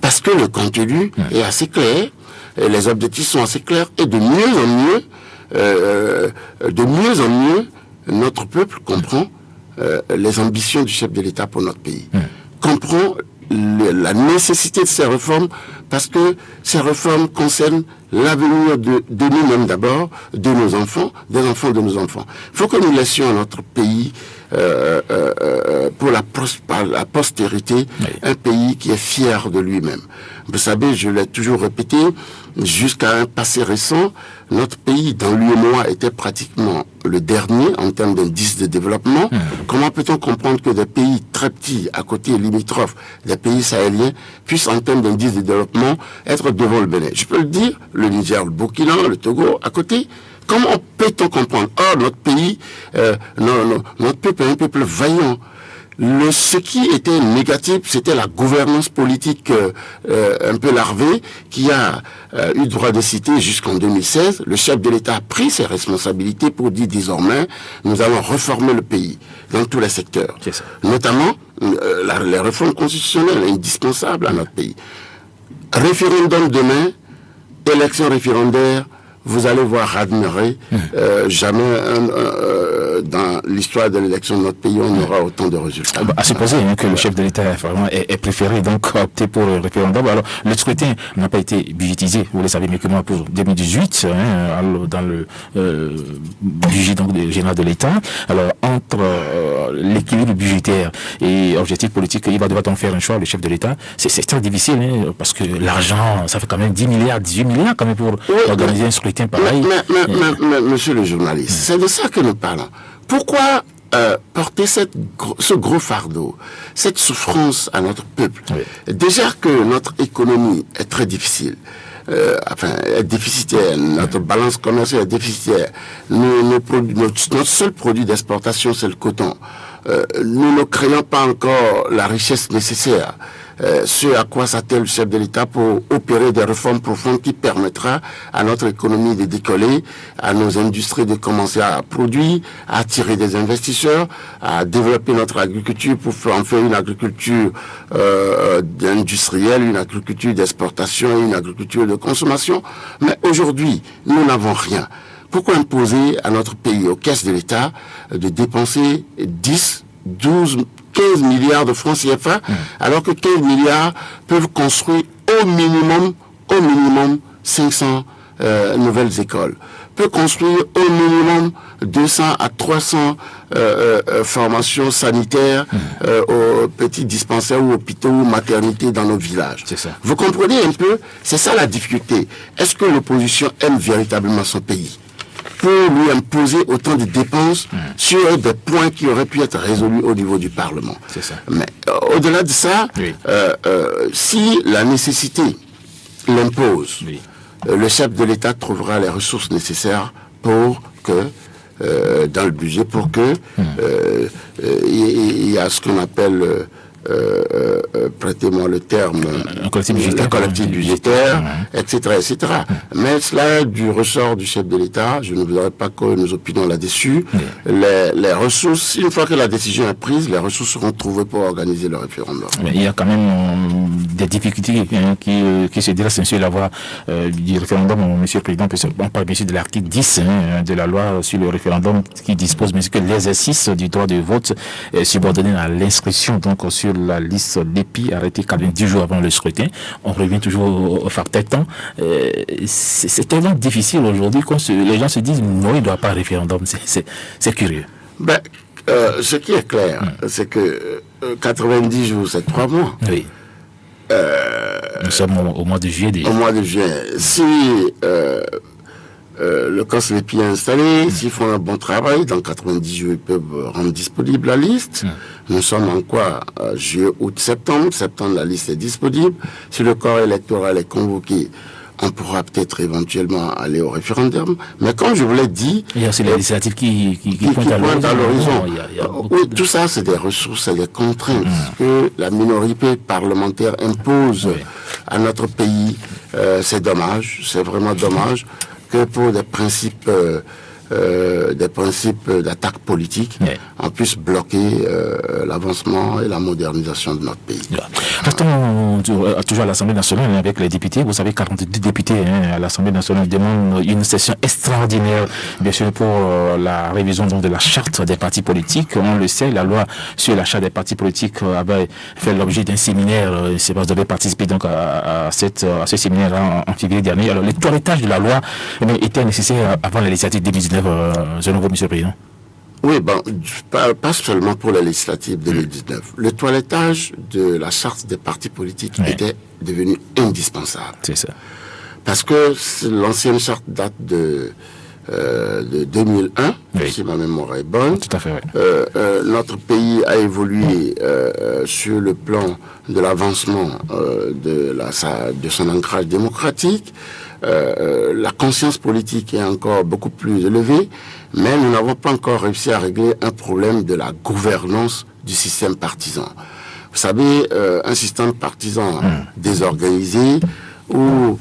Parce que le contenu est assez clair, et les objectifs sont assez clairs, et de mieux en mieux, notre peuple comprend les ambitions du chef de l'État pour notre pays. Comprend la nécessité de ces réformes parce que ces réformes concernent l'avenir de nous-mêmes d'abord, de nos enfants, des enfants de nos enfants. Il faut que nous laissions à notre pays, pour la postérité, oui. un pays qui est fier de lui-même. Vous savez, je l'ai toujours répété, jusqu'à un passé récent, notre pays, dans l'UEMOA, était pratiquement le dernier en termes d'indice de développement. Comment peut-on comprendre que des pays très petits, à côté limitrophes, des pays sahéliens, puissent en termes d'indice de développement être devant le Bénin? Je peux le dire, le Niger, le Burkina, le Togo, à côté. Comment peut-on comprendre? Or, notre pays, notre peuple est un peuple vaillant. Ce qui était négatif, c'était la gouvernance politique un peu larvée qui a eu droit de citer jusqu'en 2016. Le chef de l'État a pris ses responsabilités pour dire désormais, nous allons réformer le pays dans tous les secteurs. Notamment les réformes constitutionnelles indispensables à notre pays. Référendum demain, élection référendaire, vous allez voir admirer, jamais dans l'histoire de l'élection de notre pays, on aura autant de résultats. À supposer que le chef de l'État est préféré donc opter pour le référendum. Alors, le scrutin n'a pas été budgétisé, vous le savez mieux que moi, pour 2018, dans le budget donc, général de l'État. Alors, entre l'équilibre budgétaire et objectif politique, il va devoir donc faire un choix, le chef de l'État. C'est très difficile, parce que l'argent, ça fait quand même 10 milliards, 18 milliards quand même pour organiser un scrutin. Mais, monsieur le journaliste, c'est de ça que nous parlons. Pourquoi porter ce gros fardeau, cette souffrance à notre peuple? Déjà que notre économie est très difficile, est déficitaire, notre balance commerciale est déficitaire, notre seul produit d'exportation, c'est le coton. Nous ne créons pas encore la richesse nécessaire. Ce à quoi s'attelle le chef de l'État pour opérer des réformes profondes qui permettra à notre économie de décoller, à nos industries de commencer à produire, à attirer des investisseurs, à développer notre agriculture pour en faire une agriculture industrielle, une agriculture d'exportation, une agriculture de consommation. Mais aujourd'hui, nous n'avons rien. Pourquoi imposer à notre pays, aux caisses de l'État, de dépenser 10, 12, 15 milliards de francs CFA, alors que 15 milliards peuvent construire au minimum 500 nouvelles écoles, peut construire au minimum 200 à 300 formations sanitaires aux petits dispensaires ou hôpitaux ou maternités dans nos villages. C'est ça. Vous comprenez un peu? C'est ça la difficulté. Est-ce que l'opposition aime véritablement son pays pour lui imposer autant de dépenses sur des points qui auraient pu être résolus au niveau du Parlement? C'est ça. Mais au-delà de ça, si la nécessité l'impose, le chef de l'État trouvera les ressources nécessaires pour que, dans le budget, pour que il y a ce qu'on appelle prêtez-moi le terme, un collectif budgétaire, etc., etc. Mais cela du ressort du chef de l'État, je ne voudrais pas que nous opinions là-dessus. Les ressources, une fois que la décision est prise, les ressources seront trouvées pour organiser le référendum. Mais il y a quand même des difficultés qui se dressent sur la voie du référendum. Monsieur le Président, on parle bien sûr de l'article 10 de la loi sur le référendum qui dispose bien sûr que l'exercice du droit de vote est subordonné à l'inscription donc sur la liste l'EPI arrêtée 90 jours avant le scrutin. On revient toujours au facteur temps. C'est tellement difficile aujourd'hui que les gens se disent non, il ne doit pas un référendum. C'est curieux. Ce qui est clair, c'est que 90 jours, c'est 3 mois. Oui. Nous sommes au mois de juillet déjà. Au mois de juillet. Si le COS l'EPI est installé, s'ils font un bon travail, dans 90 jours, ils peuvent rendre disponible la liste. Nous sommes en quoi? Juillet, août, septembre. Septembre, la liste est disponible. Si le corps électoral est convoqué, on pourra peut-être éventuellement aller au référendum. Mais comme je vous l'ai dit... Il y a aussi les législatives qui pointent à l'horizon. Oui, tout ça, c'est des ressources et des contraintes que la minorité parlementaire impose à notre pays. C'est dommage, c'est vraiment dommage que pour des principes des principes d'attaque politique, on puisse bloquer l'avancement et la modernisation de notre pays. Restons toujours à l'Assemblée nationale avec les députés. Vous savez, 42 députés à l'Assemblée nationale demandent une session extraordinaire, bien sûr, pour la révision donc, de la charte des partis politiques. On le sait, la loi sur la charte des partis politiques avait fait l'objet d'un séminaire. C'est parce que vous avez participé donc à ce séminaire en février dernier. Alors, le toilettage de la loi était nécessaire avant la législative 2019, je ne vois, Monsieur le Président. Oui, bon, pas seulement pour la législative 2019. Le toilettage de la charte des partis politiques était devenu indispensable. C'est ça. Parce que l'ancienne charte date de 2001, si ma mémoire est bonne. Tout à fait, notre pays a évolué sur le plan de l'avancement de son ancrage démocratique. La conscience politique est encore beaucoup plus élevée, mais nous n'avons pas encore réussi à régler un problème de la gouvernance du système partisan. Vous savez, un système partisan désorganisé où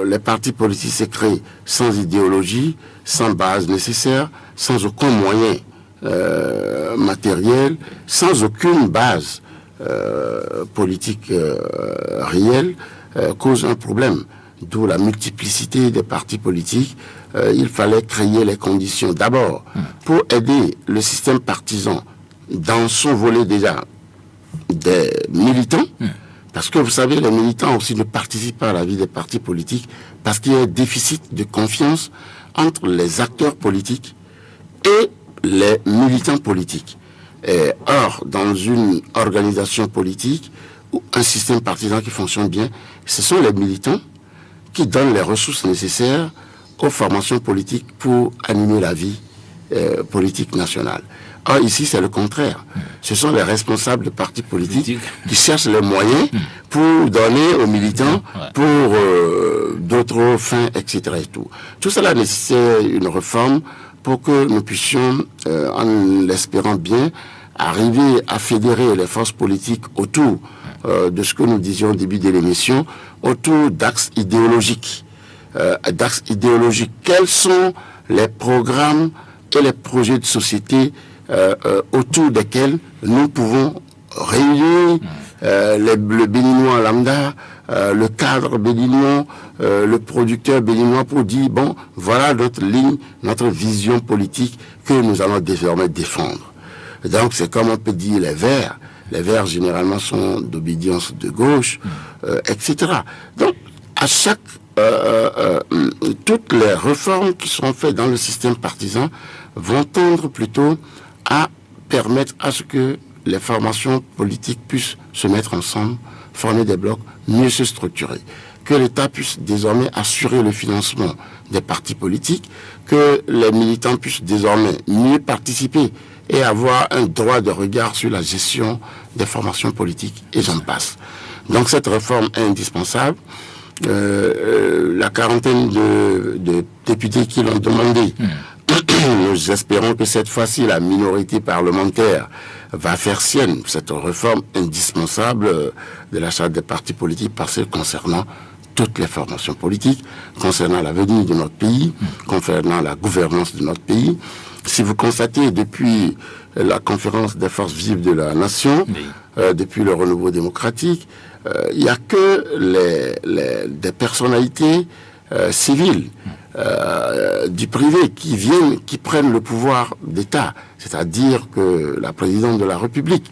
les partis politiques se créent sans idéologie, sans base nécessaire, sans aucun moyen matériel, sans aucune base politique réelle, cause un problème. D'où la multiplicité des partis politiques. Il fallait créer les conditions d'abord pour aider le système partisan dans son volet déjà des militants. Parce que vous savez, les militants aussi ne participent pas à la vie des partis politiques parce qu'il y a un déficit de confiance entre les acteurs politiques et les militants politiques. Or, dans une organisation politique ou un système partisan qui fonctionne bien, ce sont les militants qui donnent les ressources nécessaires aux formations politiques pour animer la vie politique nationale. Or, ici, c'est le contraire. Ce sont les responsables de partis politiques qui cherchent les moyens pour donner aux militants pour d'autres fins, etc. Et tout. Tout cela nécessite une réforme pour que nous puissions, en l'espérant bien, arriver à fédérer les forces politiques autour de ce que nous disions au début de l'émission, autour d'axes idéologiques. Quels sont les programmes et les projets de société autour desquels nous pouvons réunir le béninois lambda, le cadre béninois, le producteur béninois pour dire, bon, voilà notre ligne, notre vision politique que nous allons désormais défendre. Donc c'est comme on peut dire les Verts. Les Verts généralement sont d'obédience de gauche, etc. Donc à chaque toutes les réformes qui sont faites dans le système partisan vont tendre plutôt à permettre à ce que les formations politiques puissent se mettre ensemble, former des blocs, mieux se structurer. Que l'État puisse désormais assurer le financement des partis politiques, que les militants puissent désormais mieux participer et avoir un droit de regard sur la gestion des formations politiques, et j'en passe. Donc cette réforme est indispensable. La quarantaine de députés qui l'ont demandé, nous espérons que cette fois-ci la minorité parlementaire va faire sienne cette réforme indispensable de la charte des partis politiques, parce que concernant toutes les formations politiques, concernant l'avenir de notre pays, concernant la gouvernance de notre pays. Si vous constatez depuis la conférence des forces vives de la nation, depuis le renouveau démocratique, il n'y a que des personnalités civiles du privé qui prennent le pouvoir d'État, c'est-à-dire que la présidente de la République.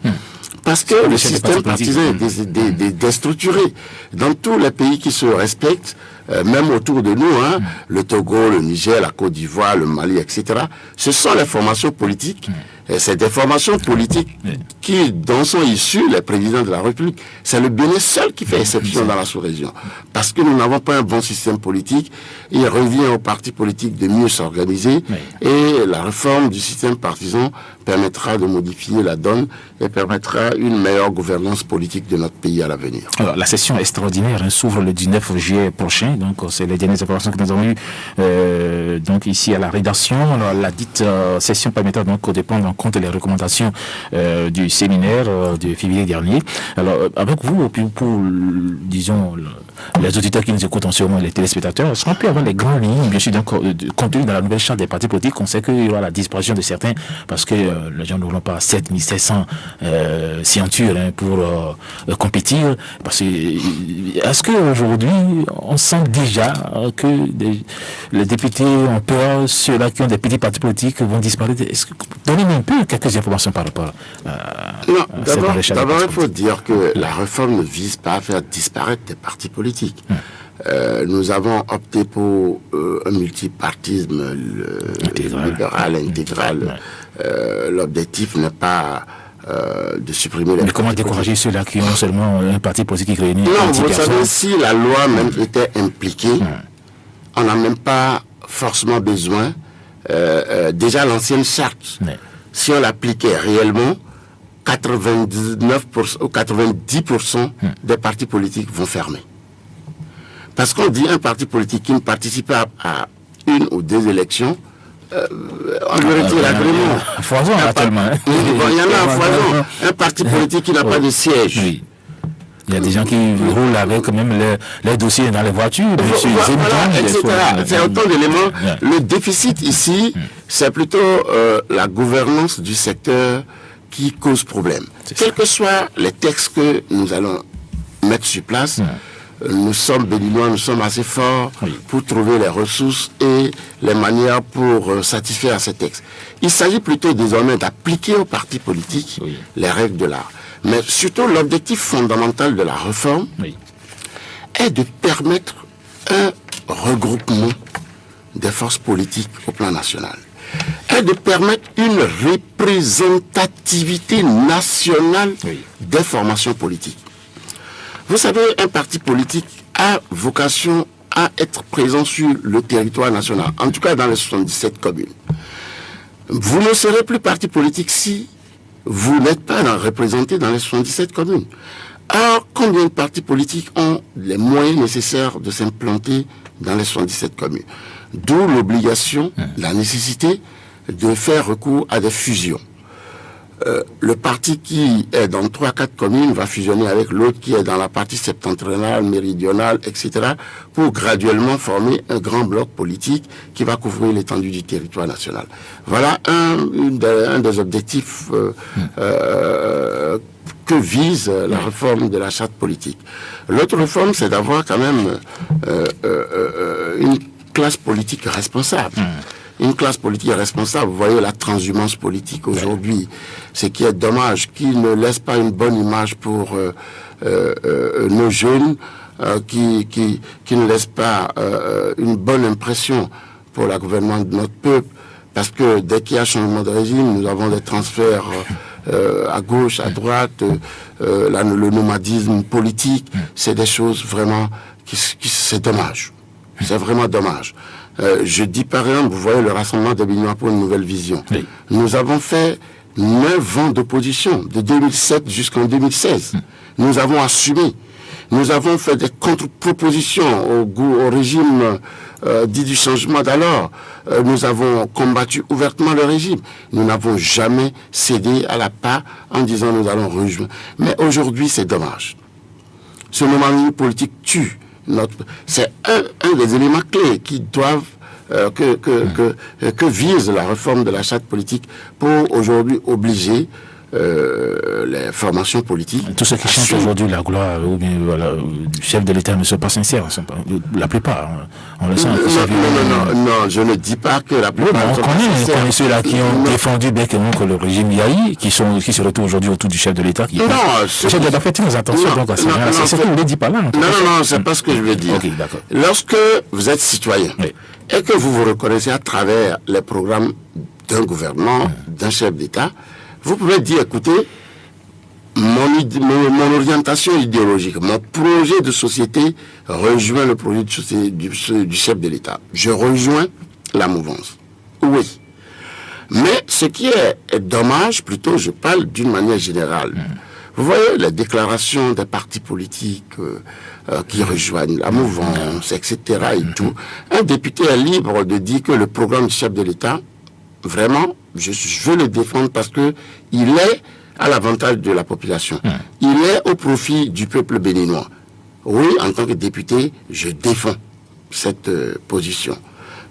Parce que le système partisan est déstructuré. Dans tous les pays qui se respectent, même autour de nous, le Togo, le Niger, la Côte d'Ivoire, le Mali, etc., ce sont les formations politiques. Et c'est des formations politiques dont sont issus les présidents de la République. C'est le Bénin seul qui fait exception dans la sous-région. Parce que nous n'avons pas un bon système politique. Il revient aux partis politiques de mieux s'organiser. Et la réforme du système partisan permettra de modifier la donne et permettra une meilleure gouvernance politique de notre pays à l'avenir. Alors, la session extraordinaire s'ouvre le 19 juillet prochain. Donc, c'est les dernières informations que nous avons eues donc ici à la rédaction. Alors, la dite session permettra donc de prendre en compte les recommandations du séminaire de février dernier. Alors, avec vous, pour disons, les auditeurs qui nous écoutent en ce moment, les téléspectateurs, est-ce qu'on peut avoir les grandes lignes, bien sûr, contenu dans la nouvelle charte des partis politiques? On sait qu'il y aura la disparition de certains, parce que les gens n'auront pas 7700 signatures pour compétir. Parce que, est-ce qu'aujourd'hui, on sent déjà que les députés ont peur, ceux-là qui ont des petits partis politiques vont disparaître? Donnez-nous un peu quelques informations par rapport à d'abord, il faut dire que la réforme ne vise pas à faire disparaître des partis politiques. Nous avons opté pour un multipartisme libéral, intégral. L'objectif n'est pas de supprimer les... Mais comment décourager ceux-là qui ont seulement un parti politique qui réunit... Non, vous savez, si la loi même était impliquée, on n'a même pas forcément besoin... déjà l'ancienne charte, si on l'appliquait réellement, 99% ou 90% des partis politiques vont fermer. Parce qu'on dit un parti politique qui ne participe pas à une ou deux élections, on lui retire l'agrément. Foison, actuellement. Il y en a à foison. Un parti politique qui n'a pas de siège. Oui. Il y a des gens qui roulent avec même les dossiers dans les voitures, etc. C'est autant d'éléments. Le déficit ici, c'est plutôt la gouvernance du secteur qui cause problème. Quels que soient les textes que nous allons mettre sur place, nous sommes béninois, nous sommes assez forts pour trouver les ressources et les manières pour satisfaire ces textes. Il s'agit plutôt désormais d'appliquer aux partis politiques les règles de l'art. Mais surtout, l'objectif fondamental de la réforme est de permettre un regroupement des forces politiques au plan national. Est de permettre une représentativité nationale des formations politiques. Vous savez, un parti politique a vocation à être présent sur le territoire national, en tout cas dans les 77 communes. Vous ne serez plus parti politique si vous n'êtes pas représenté dans les 77 communes. Alors, combien de partis politiques ont les moyens nécessaires de s'implanter dans les 77 communes? D'où l'obligation, la nécessité de faire recours à des fusions. Le parti qui est dans 3-4 communes va fusionner avec l'autre qui est dans la partie septentrionale, méridionale, etc. pour graduellement former un grand bloc politique qui va couvrir l'étendue du territoire national. Voilà un des objectifs que vise la réforme de la charte politique. L'autre réforme, c'est d'avoir quand même une classe politique responsable. Une classe politique responsable. Vous voyez la transhumance politique aujourd'hui, ce qui est dommage, qui ne laisse pas une bonne image pour nos jeunes, qui ne laisse pas une bonne impression pour la gouvernance de notre peuple, parce que dès qu'il y a changement de régime, nous avons des transferts à gauche, à droite, le nomadisme politique, c'est des choses vraiment c'est dommage. C'est vraiment dommage. Je dis par exemple, vous voyez le Rassemblement des Béninois pour une nouvelle vision. Nous avons fait 9 ans d'opposition, de 2007 jusqu'en 2016. Nous avons assumé. Nous avons fait des contre-propositions au régime dit du changement d'alors. Nous avons combattu ouvertement le régime. Nous n'avons jamais cédé à la part en disant nous allons rejoindre. Mais aujourd'hui, c'est dommage. Ce moment politique tue. C'est un des éléments clés qui doivent que vise la réforme de la charte politique pour aujourd'hui obliger les formations politiques. Tous ceux qui chantent aujourd'hui la gloire ou bien du chef de l'État ne sont pas sincères. La plupart, on le sent. Non, je ne dis pas que la plupart on connaît ceux-là qui ont défendu bec et oncle le régime Yahi, qui se retrouvent aujourd'hui autour du chef de l'État. Le chef de l'État fait très attention donc à ça. C'est ce que vous ne dites pas là. Non, c'est pas ce que je veux dire. Lorsque vous êtes citoyen et que vous vous reconnaissez à travers les programmes d'un gouvernement, d'un chef d'État, vous pouvez dire, écoutez, mon orientation idéologique, mon projet de société rejoint le projet du chef de l'État. Je rejoins la mouvance. Oui. Mais ce qui est dommage, plutôt, je parle d'une manière générale. Vous voyez les déclarations des partis politiques qui rejoignent la mouvance, etc. et tout. Un député est libre de dire que le programme du chef de l'État, vraiment, je veux le défendre parce que il est à l'avantage de la population. Il est au profit du peuple béninois. Oui, en tant que député, je défends cette position.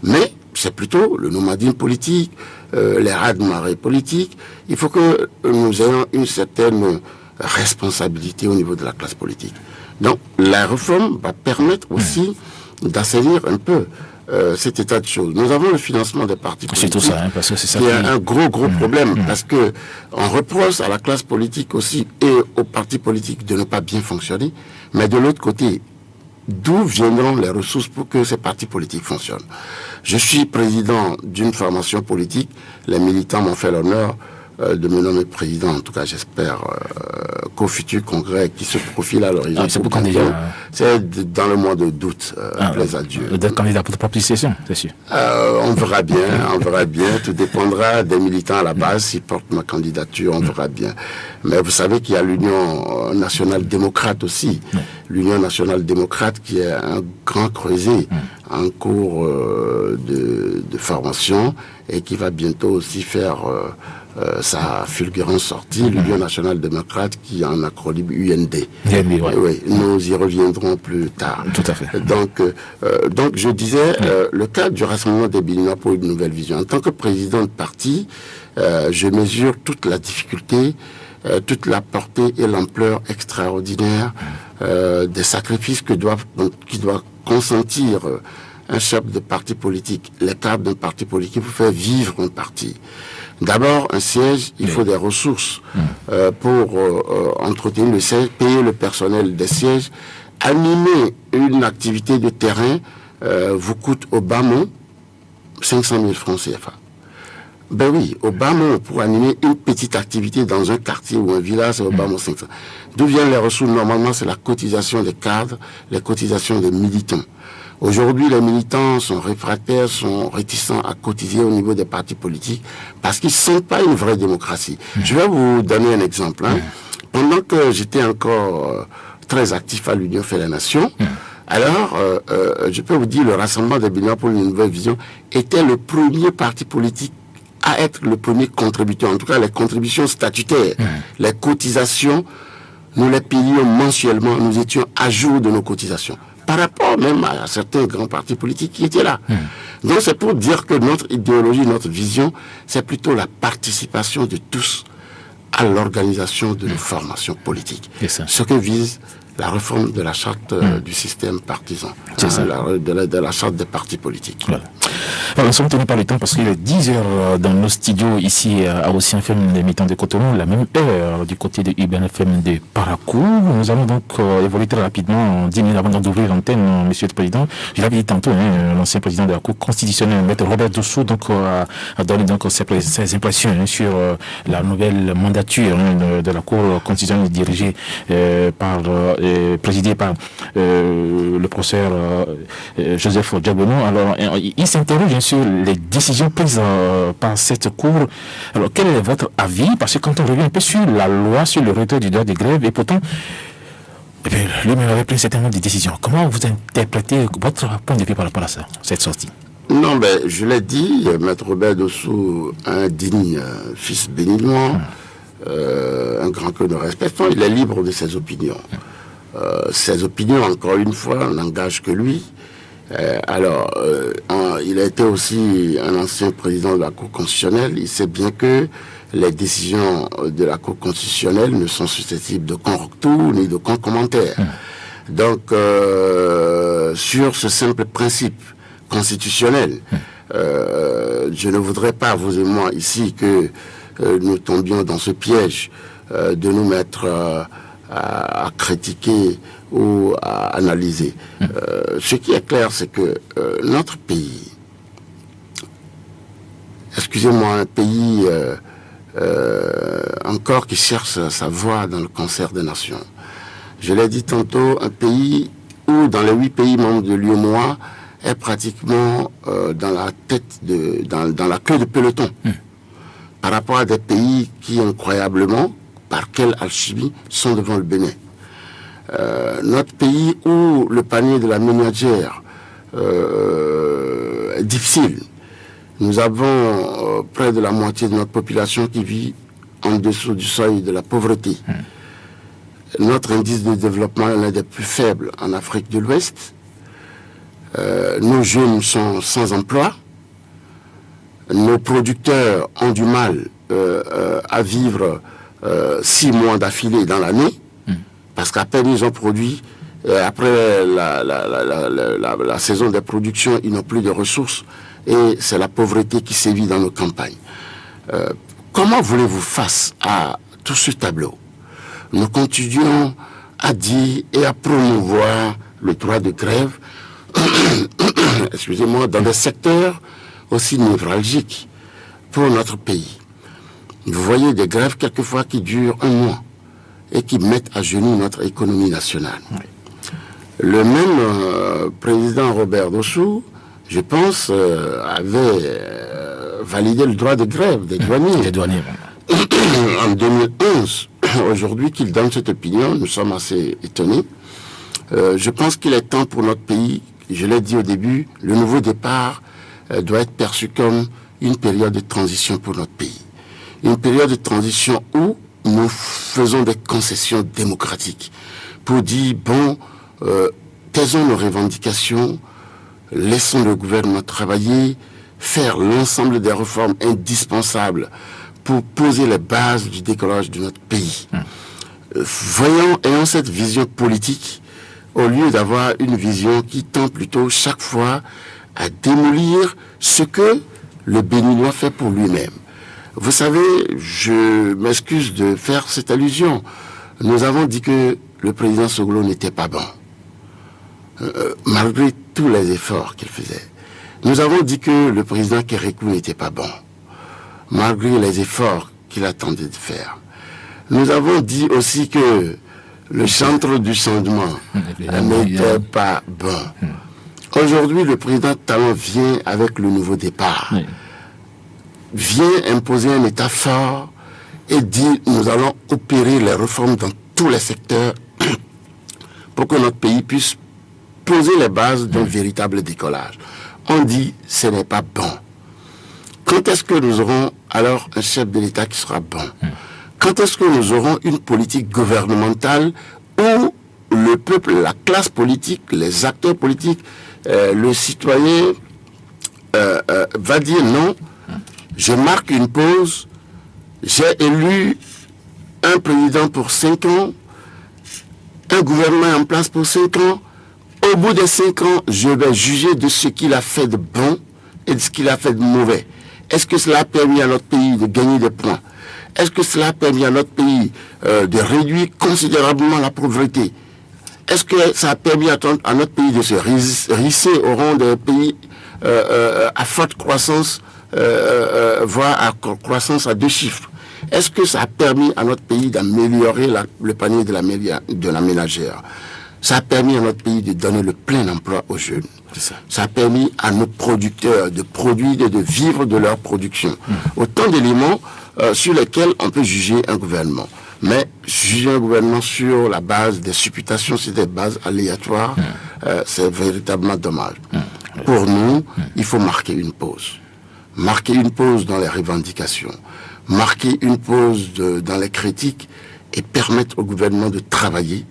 Mais c'est plutôt le nomadisme politique, les raz-de-marée politiques. Il faut que nous ayons une certaine responsabilité au niveau de la classe politique. Donc, la réforme va permettre aussi d'assainir un peu cet état de choses. Nous avons le financement des partis politiques. C'est tout ça, parce que c'est ça qui est un gros problème, parce que on reproche à la classe politique aussi et aux partis politiques de ne pas bien fonctionner, mais de l'autre côté, d'où viendront les ressources pour que ces partis politiques fonctionnent? Je suis président d'une formation politique, les militants m'ont fait l'honneur de me nommer président, en tout cas j'espère qu'au futur congrès qui se profile à l'horizon. C'est pour quand déjà C'est dans le mois de d'août, plaise à Dieu. D'être candidat pour ta propre session, c'est sûr. On verra bien, tout dépendra des militants à la base, s'ils portent ma candidature, on verra bien. Mais vous savez qu'il y a l'Union nationale démocrate aussi, l'Union nationale démocrate qui est un grand creuset en cours de formation et qui va bientôt aussi faire sa fulgurante sortie, l'Union nationale démocrate qui est en acronyme UND. Oui, nous y reviendrons plus tard. Tout à fait. Donc je disais, le cadre du Rassemblement des Béninois pour une nouvelle vision. En tant que président de parti, je mesure toute la difficulté, toute la portée et l'ampleur extraordinaire des sacrifices qui doit consentir un chef de parti politique, les cadres d'un parti politique pour faire vivre un parti. D'abord, un siège, il faut des ressources pour entretenir le siège, payer le personnel des sièges, animer une activité de terrain vous coûte au bas mot 500 000 francs CFA. Ben oui, au bas mot, pour animer une petite activité dans un quartier ou un village, c'est au bas mot 500. D'où viennent les ressources? Normalement, c'est la cotisation des cadres, les cotisations des militants. Aujourd'hui, les militants sont réfractaires, sont réticents à cotiser au niveau des partis politiques parce qu'ils ne sentent pas une vraie démocratie. Je vais vous donner un exemple. Pendant que j'étais encore très actif à l'Union fait la Nation, alors je peux vous dire le Rassemblement des Béninois pour une nouvelle vision était le premier parti politique à être le premier contributeur. En tout cas, les contributions statutaires, les cotisations, nous les payions mensuellement, nous étions à jour de nos cotisations. Par rapport même à certains grands partis politiques qui étaient là. Donc c'est pour dire que notre idéologie, notre vision, c'est plutôt la participation de tous à l'organisation de nos formations politiques. Ce que vise la réforme de la charte du système partisan, de la charte des partis politiques. Voilà. Alors, nous sommes tenus par le temps parce qu'il est 10 heures dans nos studios ici à Océan FM, l'émettant de Cotonou, la même heure du côté de Urban FM de Parakou. Nous allons donc évoluer très rapidement, 10 minutes avant d'ouvrir l'antenne, Monsieur le Président. Je l'avais dit tantôt, l'ancien président de la Cour constitutionnelle, Maître Robert Dossou, donc, a donné donc ses impressions sur la nouvelle mandature de la Cour constitutionnelle dirigée présidée par le professeur Joseph Diabono. Alors, il s'interroge sur les décisions prises par cette Cour. Alors, quel est votre avis? Parce que quand on revient un peu sur la loi sur le retrait du droit de grève, et pourtant, lui-même avait pris un certain nombre de décisions. Comment vous interprétez votre point de vue par rapport à ça, cette sortie? Non, je l'ai dit, Maître Robert Dossou, un digne fils béninois, un grand que nous respectons, il est libre de ses opinions. Ses opinions, encore une fois, n'engagent que lui. Il a été aussi un ancien président de la Cour constitutionnelle. Il sait bien que les décisions de la Cour constitutionnelle ne sont susceptibles de conretour ni de commentaire. Donc, sur ce simple principe constitutionnel, je ne voudrais pas, vous et moi, ici, que nous tombions dans ce piège de nous mettre à critiquer ou à analyser. Ce qui est clair, c'est que notre pays, excusez-moi, un pays encore qui cherche sa voie dans le concert des nations. Je l'ai dit tantôt, un pays où, dans les 8 pays membres de l'UEMOA, est pratiquement dans la tête dans la queue de peloton. Par rapport à des pays qui, incroyablement, par quelle alchimie, sont devant le Bénin. Notre pays où le panier de la ménagère est difficile. Nous avons près de la moitié de notre population qui vit en en dessous du seuil de la pauvreté. Notre indice de développement est l'un des plus faibles en Afrique de l'Ouest. Nos jeunes sont sans emploi. Nos producteurs ont du mal à vivre 6 mois d'affilée dans l'année, parce qu'à peine ils ont produit, après la saison des productions, ils n'ont plus de ressources, et c'est la pauvreté qui sévit dans nos campagnes. Comment voulez-vous, face à tout ce tableau, nous continuons à dire et à promouvoir le droit de grève, excusez-moi, dans des secteurs aussi névralgiques pour notre pays? Vous voyez des grèves quelquefois qui durent 1 mois et qui mettent à genoux notre économie nationale. Oui. Le même président Robert Dossou, je pense, avait validé le droit de grève des douaniers. En 2011. Aujourd'hui qu'il donne cette opinion, nous sommes assez étonnés. Je pense qu'il est temps pour notre pays, je l'ai dit au début, le nouveau départ doit être perçu comme une période de transition pour notre pays. Une période de transition où nous faisons des concessions démocratiques pour dire, bon, taisons nos revendications, laissons le gouvernement travailler, faire l'ensemble des réformes indispensables pour poser les bases du décollage de notre pays. Ayons cette vision politique, au lieu d'avoir une vision qui tend plutôt chaque fois à démolir ce que le Béninois fait pour lui-même. Vous savez, je m'excuse de faire cette allusion. Nous avons dit que le président Soglo n'était pas bon, malgré tous les efforts qu'il faisait. Nous avons dit que le président Kérékou n'était pas bon, malgré les efforts qu'il attendait de faire. Nous avons dit aussi que le centre du changement n'était pas bon. Aujourd'hui, le président Talon vient avec le nouveau départ. Vient imposer un État fort et dit nous allons opérer les réformes dans tous les secteurs pour que notre pays puisse poser les bases d'un véritable décollage. On dit ce n'est pas bon. Quand est-ce que nous aurons alors un chef de l'État qui sera bon? Quand est-ce que nous aurons une politique gouvernementale où le peuple, la classe politique, les acteurs politiques, le citoyen va dire non, je marque une pause, j'ai élu un président pour 5 ans, un gouvernement en place pour 5 ans, au bout des 5 ans, je vais juger de ce qu'il a fait de bon et de ce qu'il a fait de mauvais. Est-ce que cela a permis à notre pays de gagner des points? Est-ce que cela a permis à notre pays de réduire considérablement la pauvreté? Est-ce que ça a permis à notre pays de se risser au rang des pays à forte croissance, voire à croissance à 2 chiffres? Est-ce que ça a permis à notre pays d'améliorer le panier de la ménagère? Ça a permis à notre pays de donner le plein emploi aux jeunes. Ça a permis à nos producteurs de produire et de vivre de leur production. Autant d'éléments sur lesquels on peut juger un gouvernement. Mais juger un gouvernement sur la base des supputations, sur des bases aléatoires, c'est véritablement dommage. Pour nous, il faut marquer une pause. Marquer une pause dans les revendications. Marquer une pause dans les critiques et permettre au gouvernement de travailler.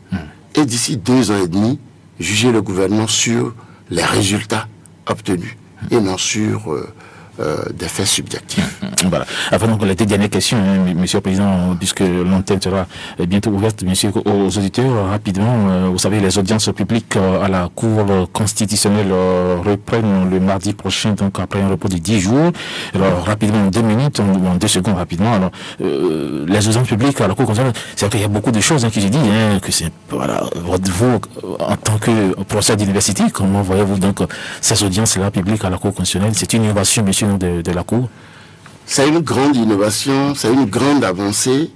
Et d'ici 2 ans et demi, juger le gouvernement sur les résultats obtenus et non sur des faits subjectifs. Voilà. Enfin, donc, les 2 dernières questions, Monsieur le Président, puisque l'antenne sera bientôt ouverte, bien sûr, aux auditeurs. Rapidement, vous savez, les audiences publiques à la Cour constitutionnelle reprennent le mardi prochain, donc après un repos de 10 jours. Alors, rapidement, en 2 minutes, en 2 secondes, rapidement. Alors, les audiences publiques à la Cour constitutionnelle, c'est vrai qu'il y a beaucoup de choses qui se disent, que c'est, voilà, vous, en tant que professeur d'université, comment voyez-vous donc ces audiences-là publiques à la Cour constitutionnelle? C'est une innovation, monsieur, de la Cour? C'est une grande innovation, c'est une grande avancée.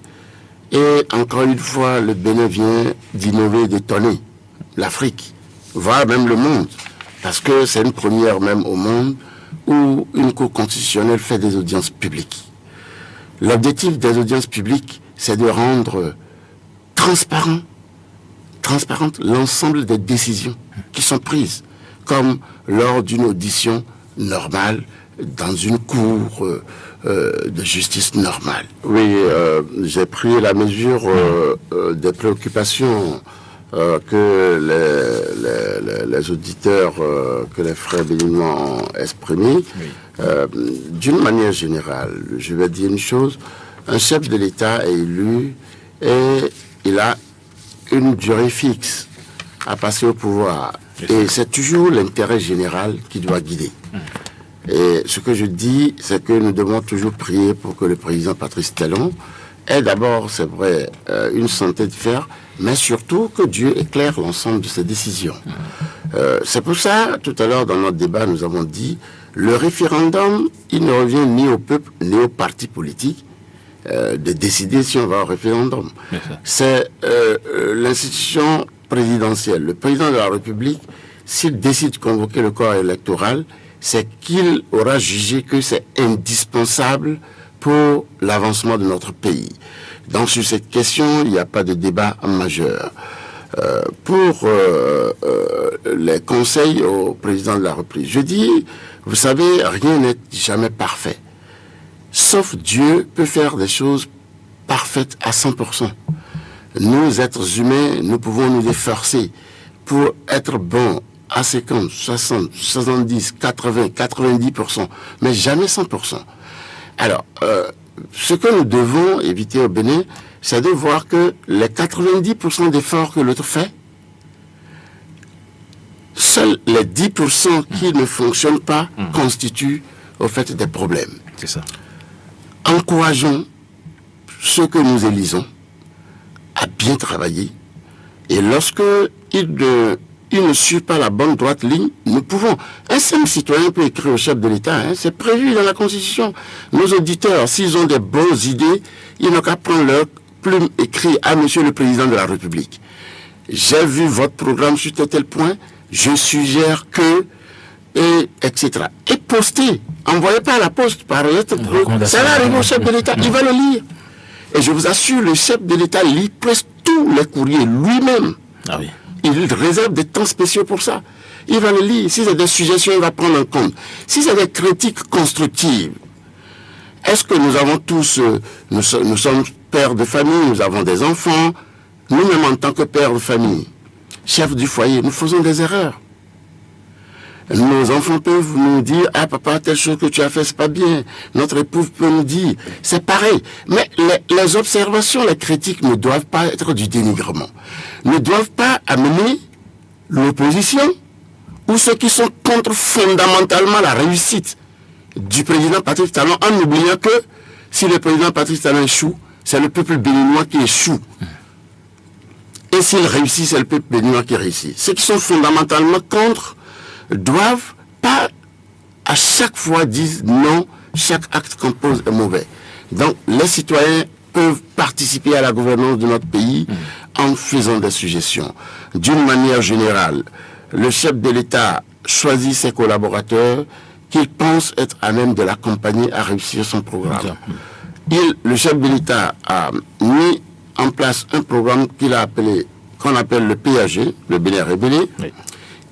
Et encore une fois, le Bénin vient d'innover et d'étonner l'Afrique, voire même le monde. Parce que c'est une première même au monde où une Cour constitutionnelle fait des audiences publiques. L'objectif des audiences publiques, c'est de rendre transparente l'ensemble des décisions qui sont prises, comme lors d'une audition normale dans une cour de justice normale. Oui, j'ai pris la mesure des préoccupations que les auditeurs, que les frères béninois ont exprimées. D'une manière générale, je vais dire une chose, un chef de l'État est élu et il a une durée fixe à passer au pouvoir. Et c'est toujours l'intérêt général qui doit guider. Et ce que je dis, c'est que nous devons toujours prier pour que le président Patrice Talon ait d'abord, c'est vrai, une santé de fer, mais surtout que Dieu éclaire l'ensemble de ses décisions. C'est pour ça, tout à l'heure dans notre débat, nous avons dit, le référendum, il ne revient ni au peuple, ni aux partis politiques de décider si on va au référendum. C'est l'institution présidentielle. Le président de la République, s'il décide de convoquer le corps électoral, c'est qu'il aura jugé que c'est indispensable pour l'avancement de notre pays. Donc sur cette question, il n'y a pas de débat majeur. Pour les conseils au président de la République, je dis, vous savez, rien n'est jamais parfait. Sauf Dieu peut faire des choses parfaites à 100%. Nous, êtres humains, nous pouvons nous efforcer pour être bons à 50, 60, 70, 80, 90%, mais jamais 100%. Alors, ce que nous devons éviter au Bénin, c'est de voir que les 90% d'efforts que l'autre fait, seuls les 10% qui ne fonctionnent pas constituent au fait des problèmes. C'est ça. Encourageons ceux que nous élisons à bien travailler. Et lorsque ils ne suivent pas la bonne droite ligne, nous pouvons. Un simple citoyen peut écrire au chef de l'État, c'est prévu dans la Constitution. Nos auditeurs, s'ils ont des bonnes idées, ils n'ont qu'à prendre leur plume écrire à Monsieur le Président de la République. J'ai vu votre programme sur tel point, je suggère que, et etc. Et postez, envoyez pas à la poste par lettre, ça va arriver au chef de l'État, il va le lire. Et je vous assure, le chef de l'État lit presque tous les courriers lui-même. Ah oui. Il réserve des temps spéciaux pour ça. Il va le lire. Si c'est des suggestions, il va prendre en compte. Si c'est des critiques constructives, est-ce que nous avons tous, nous sommes pères de famille, nous avons des enfants, nous-mêmes en tant que pères de famille, chefs du foyer, nous faisons des erreurs. Nos enfants peuvent nous dire, ah papa, telle chose que tu as fait, c'est pas bien. Notre épouse peut nous dire, c'est pareil. Mais les observations, les critiques ne doivent pas être du dénigrement. Ne doivent pas amener l'opposition ou ceux qui sont contre fondamentalement la réussite du président Patrice Talon, en oubliant que si le président Patrice Talon échoue, c'est le peuple béninois qui échoue. Et s'il réussit, c'est le peuple béninois qui réussit. Ceux qui sont fondamentalement contre doivent pas à chaque fois dire non, chaque acte qu'on pose est mauvais. Donc les citoyens peuvent participer à la gouvernance de notre pays en faisant des suggestions. D'une manière générale, le chef de l'État choisit ses collaborateurs qu'il pense être à même de l'accompagner à réussir son programme. Le chef de l'État a mis en place un programme qu'on appelle le PAG, le Bénin Rébellé. Oui.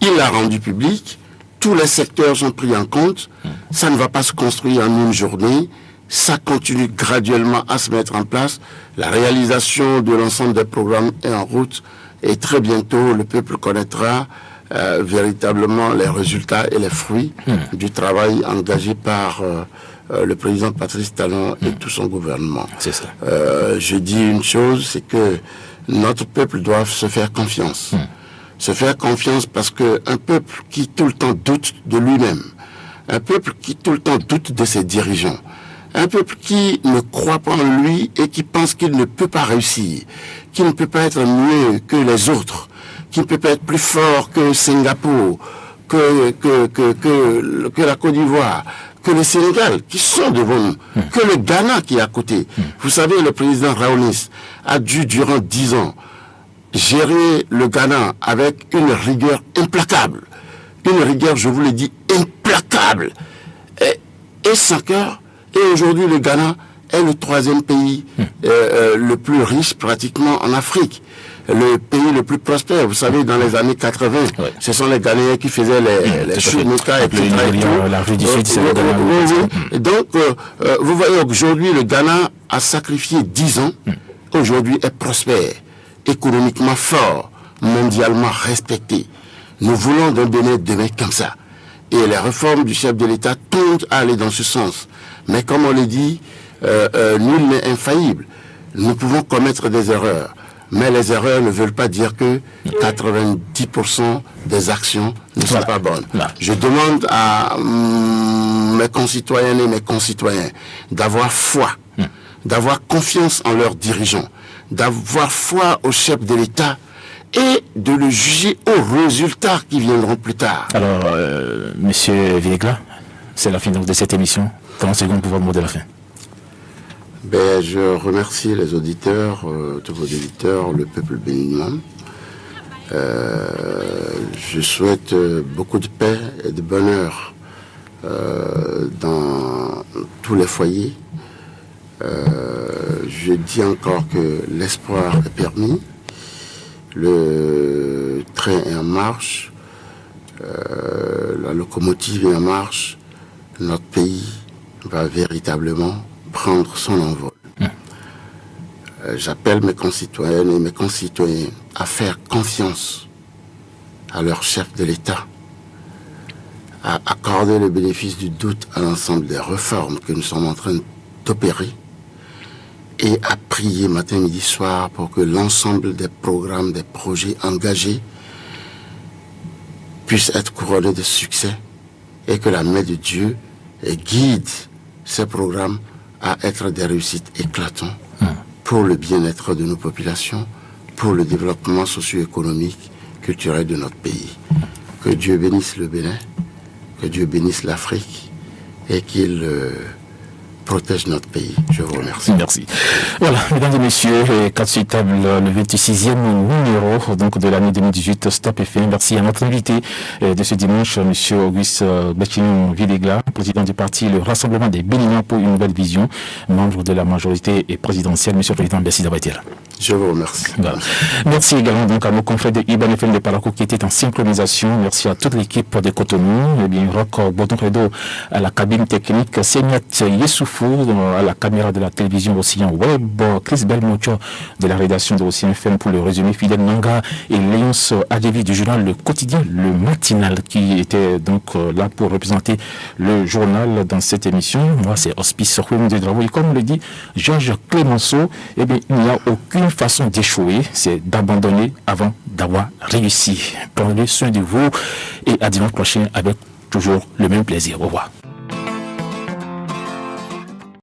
Il l'a rendu public, tous les secteurs sont pris en compte, ça ne va pas se construire en une journée, ça continue graduellement à se mettre en place, la réalisation de l'ensemble des programmes est en route et très bientôt le peuple connaîtra véritablement les résultats et les fruits du travail engagé par le président Patrice Talon et tout son gouvernement. C'est ça. Je dis une chose, c'est que notre peuple doit se faire confiance. Se faire confiance parce qu'un peuple qui tout le temps doute de lui-même, un peuple qui tout le temps doute de ses dirigeants, un peuple qui ne croit pas en lui et qui pense qu'il ne peut pas réussir, qui ne peut pas être mieux que les autres, qui ne peut pas être plus fort que Singapour, que la Côte d'Ivoire, que le Sénégal, qui sont devant nous, que le Ghana qui est à côté. Vous savez, le président Raonis a dû, durant 10 ans, gérer le Ghana avec une rigueur implacable. Une rigueur, je vous l'ai dit, implacable. Et sans cœur. Et aujourd'hui, le Ghana est le 3e pays le plus riche pratiquement en Afrique. le pays le plus prospère. Vous savez, dans les années 80, ce sont les Ghanéens qui faisaient les choumikas, etc. L'Afrique du Sud, c'est le Ghana. Donc, vous voyez, aujourd'hui, le Ghana a sacrifié 10 ans, aujourd'hui est prospère, économiquement fort, mondialement respecté. Nous voulons d'un Bénin demain comme ça. Et les réformes du chef de l'État tendent à aller dans ce sens. Mais comme on le dit, nul n'est infaillible. Nous pouvons commettre des erreurs. Mais les erreurs ne veulent pas dire que 90% des actions ne sont pas bonnes. Je demande à mes concitoyennes et mes concitoyens d'avoir foi, d'avoir confiance en leurs dirigeants, d'avoir foi au chef de l'État et de le juger aux résultats qui viendront plus tard. Alors, Monsieur Viegla, c'est la fin de cette émission. 30 secondes pour votre mot de la fin. Ben, je remercie les auditeurs, tous vos auditeurs, le peuple béninois. Je souhaite beaucoup de paix et de bonheur dans tous les foyers. Je dis encore que l'espoir est permis. Le train est en marche, la locomotive est en marche. Notre pays va véritablement prendre son envol. J'appelle mes concitoyennes et mes concitoyens à faire confiance à leur chef de l'État, à accorder le bénéfice du doute à l'ensemble des réformes que nous sommes en train d'opérer et à prier matin, midi, soir pour que l'ensemble des programmes, des projets engagés puissent être couronnés de succès et que la main de Dieu guide ces programmes à être des réussites éclatantes pour le bien-être de nos populations, pour le développement socio-économique, culturel de notre pays. Que Dieu bénisse le Bénin, que Dieu bénisse l'Afrique et qu'il protège notre pays. Je vous remercie. Merci. Voilà, mesdames et messieurs, quatre sur table, le 26e numéro donc, de l'année 2018 Stop FM. Merci à notre invité de ce dimanche, monsieur Auguste Bachignon Viegla, président du parti Le Rassemblement des Béninois pour une nouvelle vision, membre de la majorité présidentielle. Monsieur le Président, merci d'avoir été là. Je vous remercie. Voilà. Merci également donc à nos confrères de Iban FM de Parakou qui étaient en synchronisation. Merci à toute l'équipe de Cotonou, et bien Rock Bodon-Redo à la cabine technique, Seignat Yessoufou à la caméra de la télévision Océan Web, Chris Belmocho de la rédaction de Océan FM pour le résumé, Fidel Nanga et Léonce Adévi du journal Le Quotidien, Le Matinal qui était donc là pour représenter le journal dans cette émission. Moi c'est Hospice Rouen de Dravo et comme le dit Georges Clémenceau, eh bien il n'y a aucune façon d'échouer, c'est d'abandonner avant d'avoir réussi. Prenez soin de vous et à dimanche prochain avec toujours le même plaisir. Au revoir.